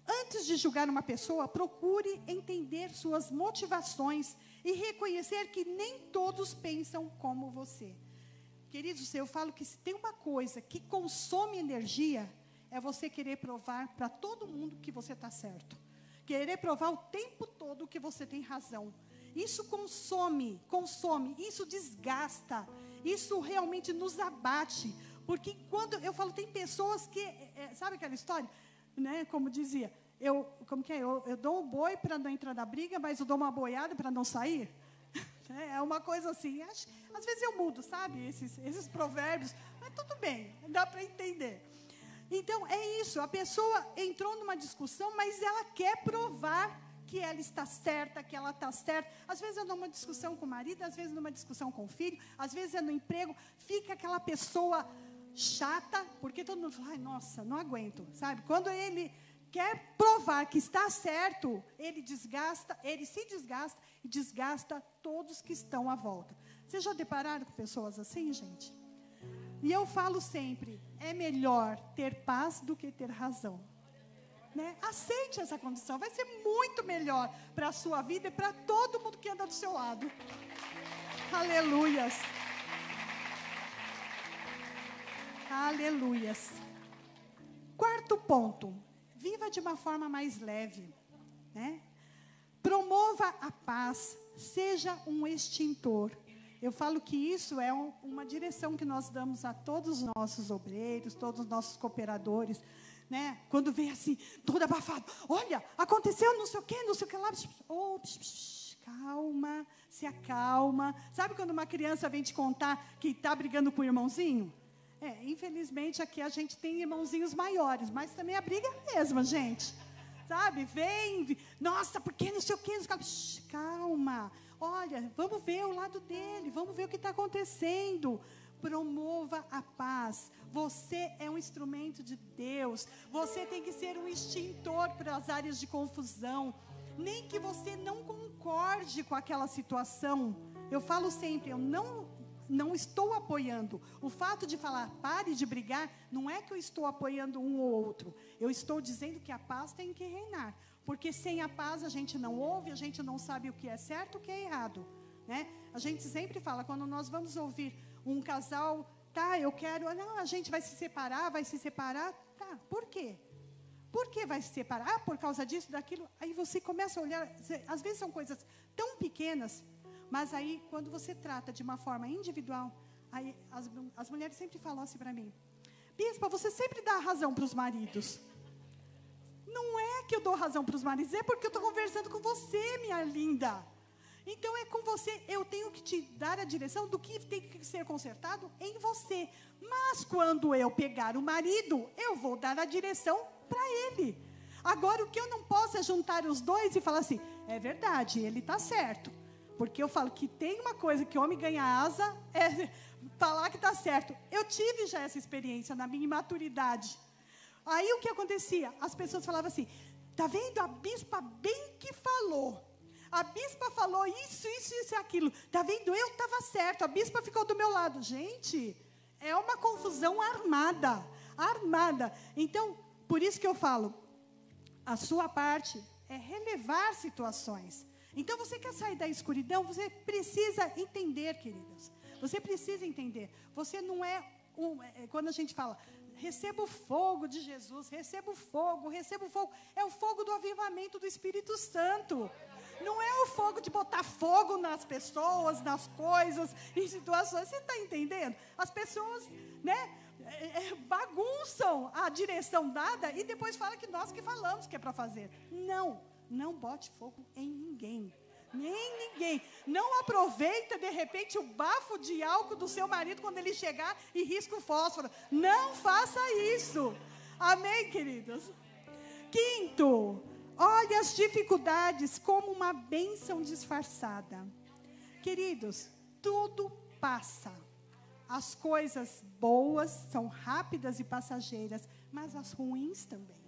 A: Antes de julgar uma pessoa, procure entender suas motivações e reconhecer que nem todos pensam como você. Queridos, eu falo que se tem uma coisa que consome energia, é você querer provar para todo mundo que você está certo. Querer provar o tempo todo que você tem razão. Isso consome, isso desgasta, isso realmente nos abate. Porque quando eu falo, tem pessoas que, sabe aquela história? Né, como dizia, eu dou um boi para não entrar na briga, mas eu dou uma boiada para não sair. É uma coisa assim, às vezes eu mudo, sabe, esses provérbios, mas tudo bem, dá para entender. Então, é isso, a pessoa entrou numa discussão, mas ela quer provar que ela está certa, que ela está certa. Às vezes é numa discussão com o marido, às vezes numa discussão com o filho, às vezes é no emprego, fica aquela pessoa chata, porque todo mundo fala, ai, nossa, não aguento, sabe? Quando ele quer provar que está certo, ele se desgasta e desgasta todos que estão à volta. Vocês já depararam com pessoas assim, gente? E eu falo sempre, é melhor ter paz do que ter razão. Né? Aceite essa condição, vai ser muito melhor para a sua vida e para todo mundo que anda do seu lado. Aleluias. Aleluias. Quarto ponto, viva de uma forma mais leve, né? Promova a paz, seja um extintor. Eu falo que isso é uma direção que nós damos a todos os nossos obreiros, todos os nossos cooperadores, né? Quando vem assim, todo abafado, olha, aconteceu não sei o que lá, calma, se acalma. Sabe quando uma criança vem te contar que está brigando com o irmãozinho? Infelizmente aqui a gente tem irmãozinhos maiores, mas também a briga é a mesma, gente. Sabe, vem, nossa, porque não sei o que, calma, olha, vamos ver o lado dele, vamos ver o que está acontecendo. Promova a paz. Você é um instrumento de Deus. Você tem que ser um extintor para as áreas de confusão. Nem que você não concorde com aquela situação. Eu falo sempre, eu não estou apoiando. O fato de falar, pare de brigar, não é que eu estou apoiando um ou outro. Eu estou dizendo que a paz tem que reinar. Porque sem a paz a gente não ouve, a gente não sabe o que é certo e o que é errado. Né? A gente sempre fala, quando nós vamos ouvir um casal, tá, eu quero, não, a gente vai se separar, tá, por quê? Por que vai se separar? Ah, por causa disso, daquilo. Aí você começa a olhar, às vezes são coisas tão pequenas, mas aí quando você trata de uma forma individual, aí as mulheres sempre falam assim para mim, bispa, você sempre dá razão para os maridos. Não é que eu dou razão para os maridos, é porque eu estou conversando com você, minha linda. Então é com você, eu tenho que te dar a direção do que tem que ser consertado em você. Mas quando eu pegar o marido, eu vou dar a direção para ele. Agora o que eu não posso é juntar os dois e falar assim, é verdade, ele está certo. Porque eu falo que tem uma coisa que homem ganha asa, é falar que está certo. Eu tive já essa experiência na minha imaturidade. Aí o que acontecia? As pessoas falavam assim, tá vendo? A bispa bem que falou. A bispa falou isso e aquilo. Tá vendo? Eu estava certo, a bispa ficou do meu lado. Gente, é uma confusão armada. Armada. Então, por isso que eu falo, a sua parte é relevar situações. Então, você quer sair da escuridão, você precisa entender, queridas. Você precisa entender. Você não é quando a gente fala, receba o fogo de Jesus, receba o fogo. É o fogo do avivamento do Espírito Santo. Não é o fogo de botar fogo nas pessoas, nas coisas, em situações. Você está entendendo? As pessoas, né, bagunçam a direção dada e depois falam que nós que falamos que é para fazer. Não bote fogo em ninguém. Nem ninguém. Não aproveita, de repente, o bafo de álcool do seu marido quando ele chegar e risca o fósforo. Não faça isso. Amém, queridos? Quinto, olhe as dificuldades como uma bênção disfarçada. Queridos, tudo passa. As coisas boas são rápidas e passageiras, mas as ruins também.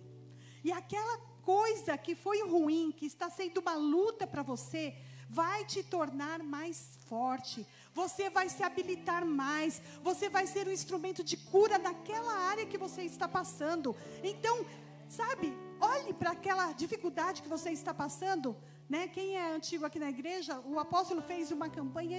A: E aquela coisa que foi ruim, que está sendo uma luta para você, vai te tornar mais forte. Você vai se habilitar mais. Você vai ser um instrumento de cura naquela área que você está passando. Então, sabe, olhe para aquela dificuldade que você está passando, né? Quem é antigo aqui na igreja, o apóstolo fez uma campanha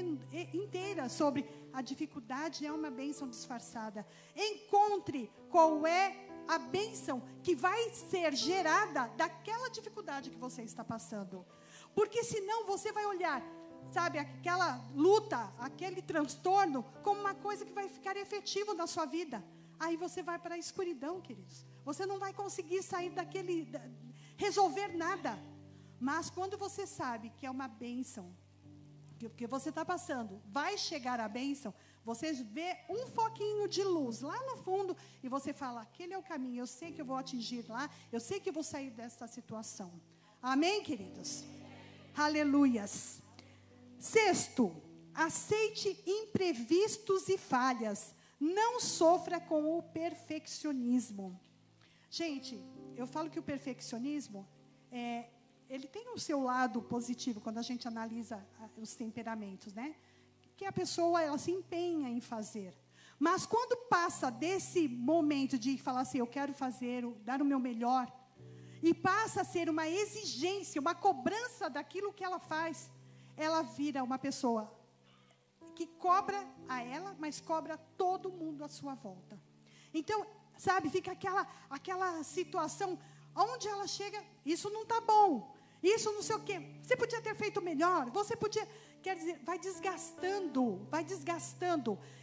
A: inteira sobre a dificuldade é uma bênção disfarçada. Encontre qual é a bênção que vai ser gerada daquela dificuldade que você está passando. Porque senão você vai olhar, sabe, aquela luta, aquele transtorno, como uma coisa que vai ficar efetivo na sua vida. Aí você vai para a escuridão, queridos. Você não vai conseguir sair resolver nada. Mas quando você sabe que é uma bênção, que o que você está passando vai chegar a bênção, você vê um foquinho de luz lá no fundo e você fala, aquele é o caminho, eu sei que eu vou atingir lá, eu sei que eu vou sair dessa situação. Amém, queridos? Aleluias. Sexto, aceite imprevistos e falhas. Não sofra com o perfeccionismo. Gente, eu falo que o perfeccionismo, ele tem o seu lado positivo, quando a gente analisa os temperamentos, né? Que a pessoa, ela se empenha em fazer. Mas quando passa desse momento de falar assim, eu quero fazer, dar o meu melhor, e passa a ser uma exigência, uma cobrança daquilo que ela faz, ela vira uma pessoa que cobra a ela, mas cobra todo mundo à sua volta. Então, sabe, fica aquela situação onde ela chega, isso não está bom, isso não sei o quê, você podia ter feito melhor, você podia, quer dizer, vai desgastando,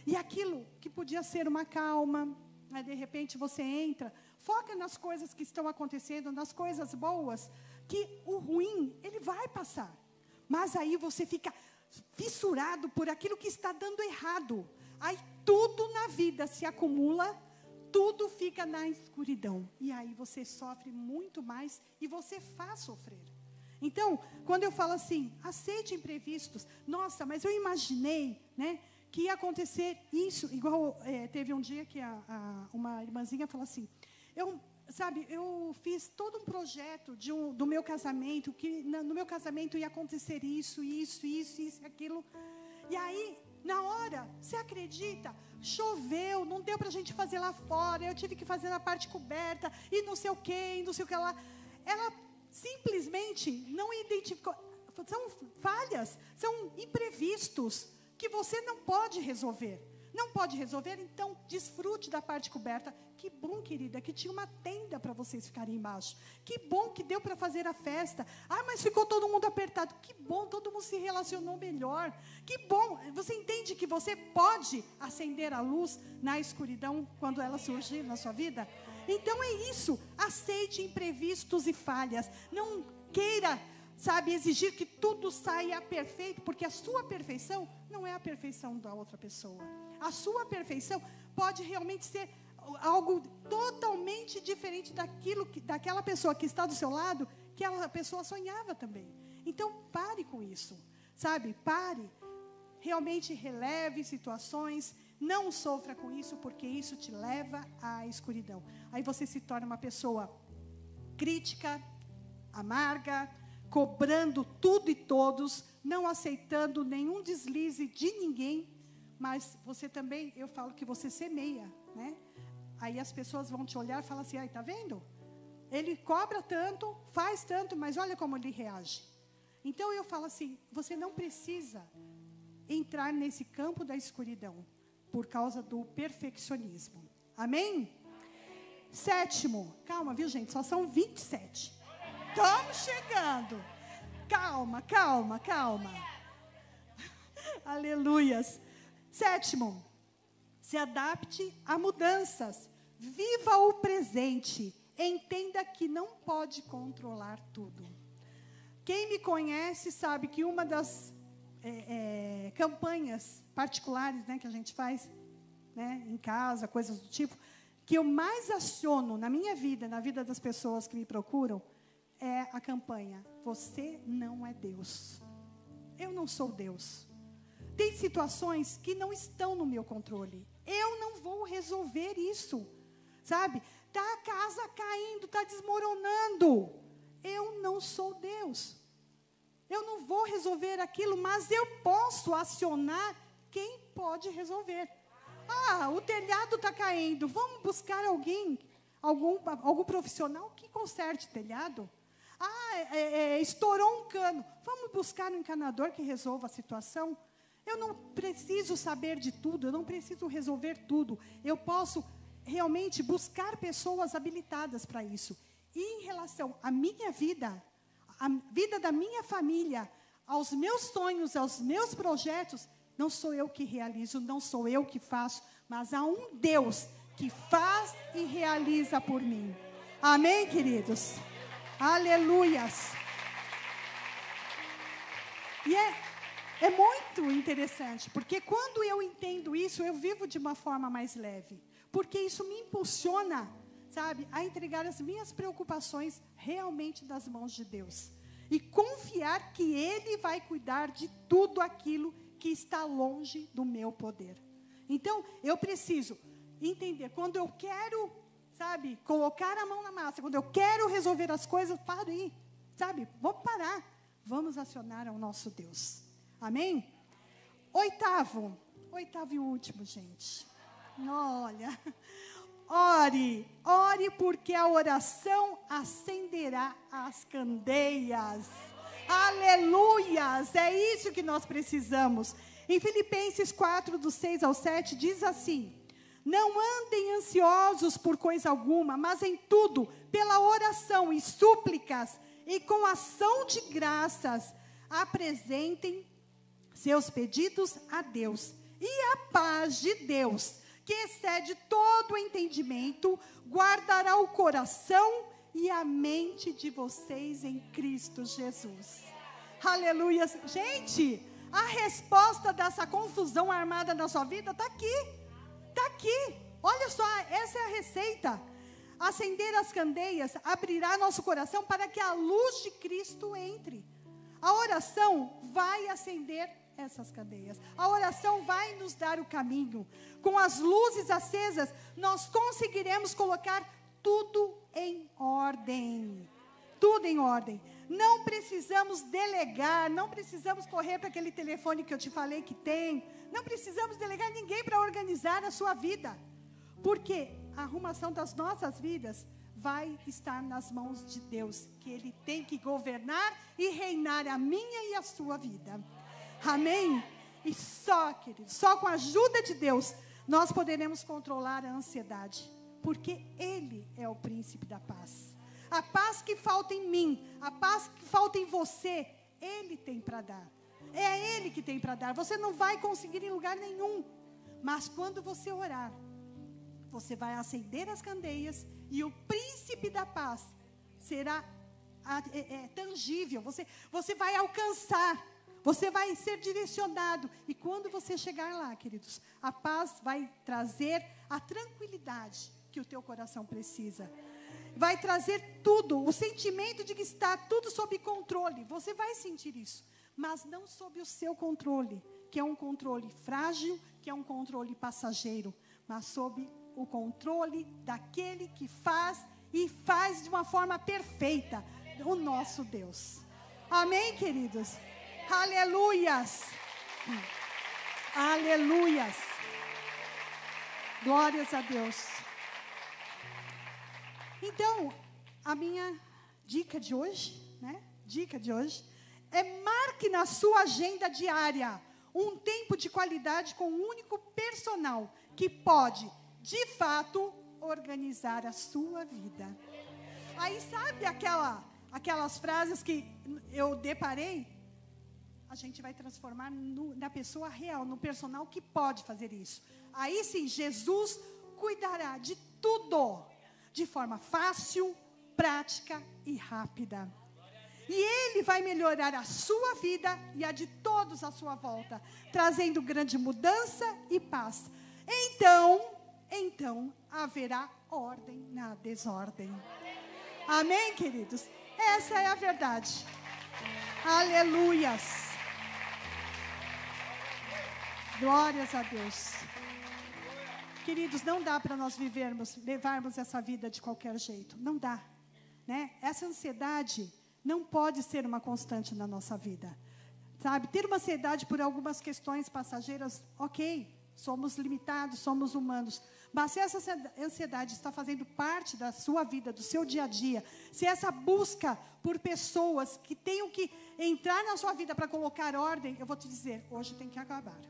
A: e aquilo que podia ser uma calma, aí de repente você entra, foca nas coisas que estão acontecendo, nas coisas boas, que o ruim, ele vai passar, mas aí você fica fissurado por aquilo que está dando errado, aí tudo na vida se acumula, tudo fica na escuridão, e aí você sofre muito mais, e você faz sofrer. Então, quando eu falo assim, aceite imprevistos, nossa, mas eu imaginei, né, que ia acontecer isso, igual teve um dia que uma irmãzinha falou assim, eu fiz todo um projeto do meu casamento, que no meu casamento ia acontecer isso, aquilo, e aí, na hora, você acredita, choveu, não deu para a gente fazer lá fora, eu tive que fazer na parte coberta, e não sei o que lá, ela simplesmente não identificou, são falhas, são imprevistos, que você não pode resolver, então desfrute da parte coberta. Que bom, querida, que tinha uma tenda para vocês ficarem embaixo, que bom que deu para fazer a festa, mas ficou todo mundo apertado, que bom, todo mundo se relacionou melhor, que bom, você entende que você pode acender a luz na escuridão, quando ela surgir na sua vida? Então é isso, aceite imprevistos e falhas, não queira, sabe, exigir que tudo saia perfeito, porque a sua perfeição não é a perfeição da outra pessoa. A sua perfeição pode realmente ser algo totalmente diferente daquela pessoa que está do seu lado, que a pessoa sonhava também. Então pare com isso, sabe, pare, realmente releve situações, Não sofra com isso, porque isso te leva à escuridão. Aí você se torna uma pessoa crítica, amarga, cobrando tudo e todos, não aceitando nenhum deslize de ninguém, mas você também, eu falo que você semeia, né? Aí as pessoas vão te olhar e falar assim, ai, tá vendo? Ele cobra tanto, faz tanto, mas olha como ele reage. Então eu falo assim, você não precisa entrar nesse campo da escuridão, por causa do perfeccionismo. Amém? 7º, calma, viu, gente? Só são 27. Estamos chegando. Calma, calma, calma. Aleluias. 7º, se adapte a mudanças. Viva o presente. Entenda que não pode controlar tudo. Quem me conhece sabe que uma das campanhas particulares, né, que a gente faz, né, em casa, coisas do tipo, que eu mais aciono na minha vida, na vida das pessoas que me procuram, é a campanha, você não é Deus. Eu não sou Deus. Tem situações que não estão no meu controle. Eu não vou resolver isso, sabe? Está a casa caindo, está desmoronando. Eu não sou Deus. Eu não vou resolver aquilo, mas eu posso acionar quem pode resolver. Ah, o telhado está caindo. Vamos buscar algum profissional que conserte telhado. Ah, estourou um cano. Vamos buscar um encanador que resolva a situação. Eu não preciso saber de tudo, eu não preciso resolver tudo. Eu posso realmente buscar pessoas habilitadas para isso. E em relação à minha vida, a vida da minha família, aos meus sonhos, aos meus projetos, não sou eu que realizo, não sou eu que faço, mas há um Deus que faz e realiza por mim. Amém, queridos? Aleluias! E é muito interessante, porque quando eu entendo isso, eu vivo de uma forma mais leve. Porque isso me impulsiona, sabe, a entregar as minhas preocupações realmente das mãos de Deus. E confiar que Ele vai cuidar de tudo aquilo que está longe do meu poder. Então, eu preciso entender, quando eu quero, sabe, colocar a mão na massa, quando eu quero resolver as coisas, para aí, sabe, vamos parar, vamos acionar ao nosso Deus. Amém? 8º e último, gente. Olha, ore porque a oração acenderá as candeias. Aleluias, é isso que nós precisamos. Em Filipenses 4, do 6 ao 7, diz assim: não andem ansiosos por coisa alguma, mas em tudo, pela oração e súplicas, e com ação de graças, apresentem seus pedidos a Deus. E a paz de Deus, que excede todo o entendimento, guardará o coração e a mente de vocês em Cristo Jesus. Aleluia. Gente, a resposta dessa confusão armada na sua vida está aqui. Está aqui. Olha só, essa é a receita. Acender as candeias abrirá nosso coração para que a luz de Cristo entre. A oração vai acender essas candeias. A oração vai nos dar o caminho. Com as luzes acesas, nós conseguiremos colocar tudo em ordem. Tudo em ordem. Não precisamos delegar, não precisamos correr para aquele telefone que eu te falei que tem. Não precisamos delegar ninguém para organizar a sua vida. Porque a arrumação das nossas vidas vai estar nas mãos de Deus, que Ele tem que governar e reinar a minha e a sua vida. Amém? E só, queridos, só com a ajuda de Deus, nós poderemos controlar a ansiedade. Porque Ele é o príncipe da paz. A paz que falta em mim, a paz que falta em você, Ele tem para dar. É Ele que tem para dar. Você não vai conseguir em lugar nenhum. Mas quando você orar, você vai acender as candeias e o príncipe da paz será tangível. Você vai alcançar. Você vai ser direcionado. E quando você chegar lá, queridos, a paz vai trazer a tranquilidade que o teu coração precisa. Vai trazer tudo, o sentimento de que está tudo sob controle. Você vai sentir isso, mas não sob o seu controle, que é um controle frágil, que é um controle passageiro, mas sob o controle daquele que faz e faz de uma forma perfeita, o nosso Deus. Amém, queridos? Aleluias! Aleluias! Glórias a Deus. Então, a minha dica de hoje, né? Dica de hoje é: marque na sua agenda diária um tempo de qualidade com um único personal que pode, de fato, organizar a sua vida. Aí sabe aquelas frases que eu deparei? A gente vai transformar na pessoa real, no personal que pode fazer isso. Aí sim, Jesus cuidará de tudo, de forma fácil, prática e rápida. E Ele vai melhorar a sua vida e a de todos à sua volta, trazendo grande mudança e paz. Então haverá ordem na desordem. Amém, queridos? Essa é a verdade. Aleluias. Glórias a Deus. Queridos, não dá para nós levarmos essa vida de qualquer jeito. Não dá, né? Essa ansiedade não pode ser uma constante na nossa vida. Sabe, ter uma ansiedade por algumas questões passageiras, ok, somos limitados, somos humanos. Mas se essa ansiedade está fazendo parte da sua vida, do seu dia a dia, se essa busca por pessoas que tenham que entrar na sua vida para colocar ordem, eu vou te dizer, hoje tem que acabar.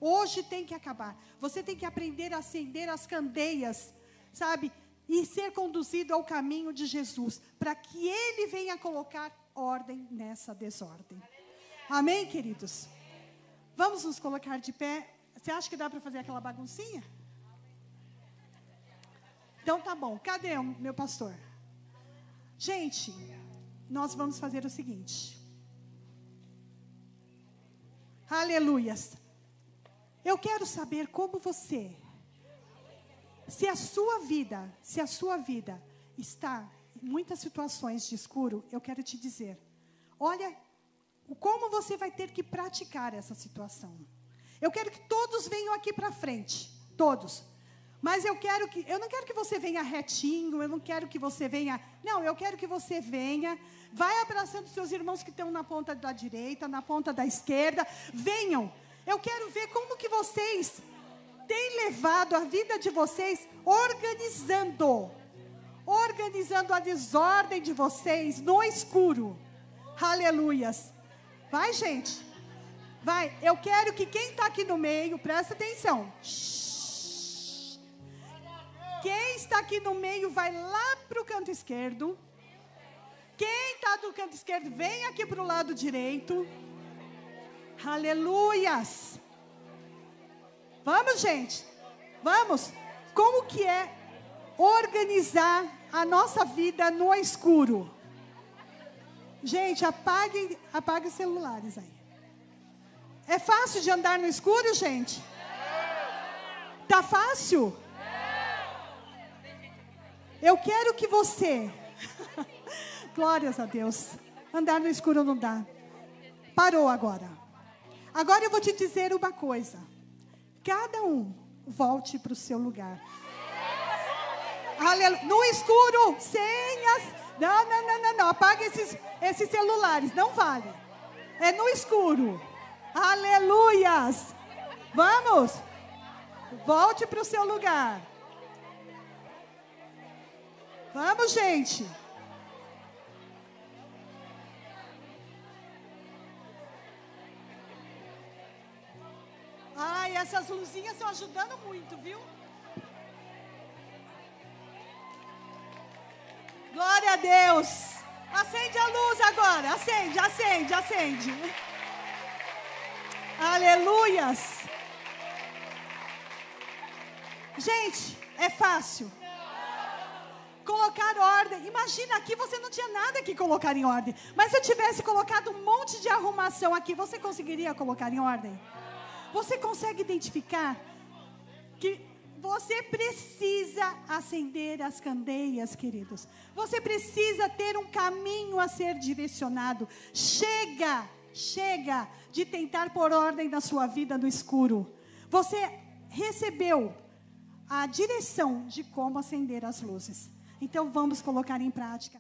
A: Hoje tem que acabar. Você tem que aprender a acender as candeias, sabe? E ser conduzido ao caminho de Jesus, para que Ele venha colocar ordem nessa desordem. Amém, queridos? Vamos nos colocar de pé. Você acha que dá para fazer aquela baguncinha? Então tá bom. Cadê o meu pastor? Gente, nós vamos fazer o seguinte. Aleluias. Eu quero saber como você, se a sua vida está em muitas situações de escuro, eu quero te dizer, olha, como você vai ter que praticar essa situação. Eu quero que todos venham aqui para frente, todos. Mas eu não quero que você venha retinho, eu não quero que você venha, não, eu quero que você venha, vai abraçando seus irmãos que estão na ponta da direita, na ponta da esquerda, venham. Eu quero ver como que vocês têm levado a vida de vocês organizando a desordem de vocês no escuro. Aleluias. Vai, gente. Vai. Eu quero que quem está aqui no meio, presta atenção. Quem está aqui no meio vai lá para o canto esquerdo. Quem está do canto esquerdo, vem aqui para o lado direito. Aleluias. Vamos, gente. Vamos. Como que é organizar a nossa vida no escuro? Gente, apague os celulares aí. É fácil de andar no escuro, gente? Tá fácil? Eu quero que você... Glórias a Deus. Andar no escuro não dá. Parou agora. Agora eu vou te dizer uma coisa. Cada um volte para o seu lugar. Aleluia. No escuro, senhas. Não. Apague esses celulares. Não vale. É no escuro. Aleluias. Vamos. Volte para o seu lugar. Vamos, gente. Ai, essas luzinhas estão ajudando muito, viu? Glória a Deus. Acende a luz agora. Acende. Aleluias. Gente, é fácil. Colocar ordem. Imagina, aqui você não tinha nada que colocar em ordem. Mas se eu tivesse colocado um monte de arrumação aqui, você conseguiria colocar em ordem? Você consegue identificar que você precisa acender as candeias, queridos. Você precisa ter um caminho a ser direcionado. Chega de tentar pôr ordem na sua vida no escuro. Você recebeu a direção de como acender as luzes. Então, vamos colocar em prática.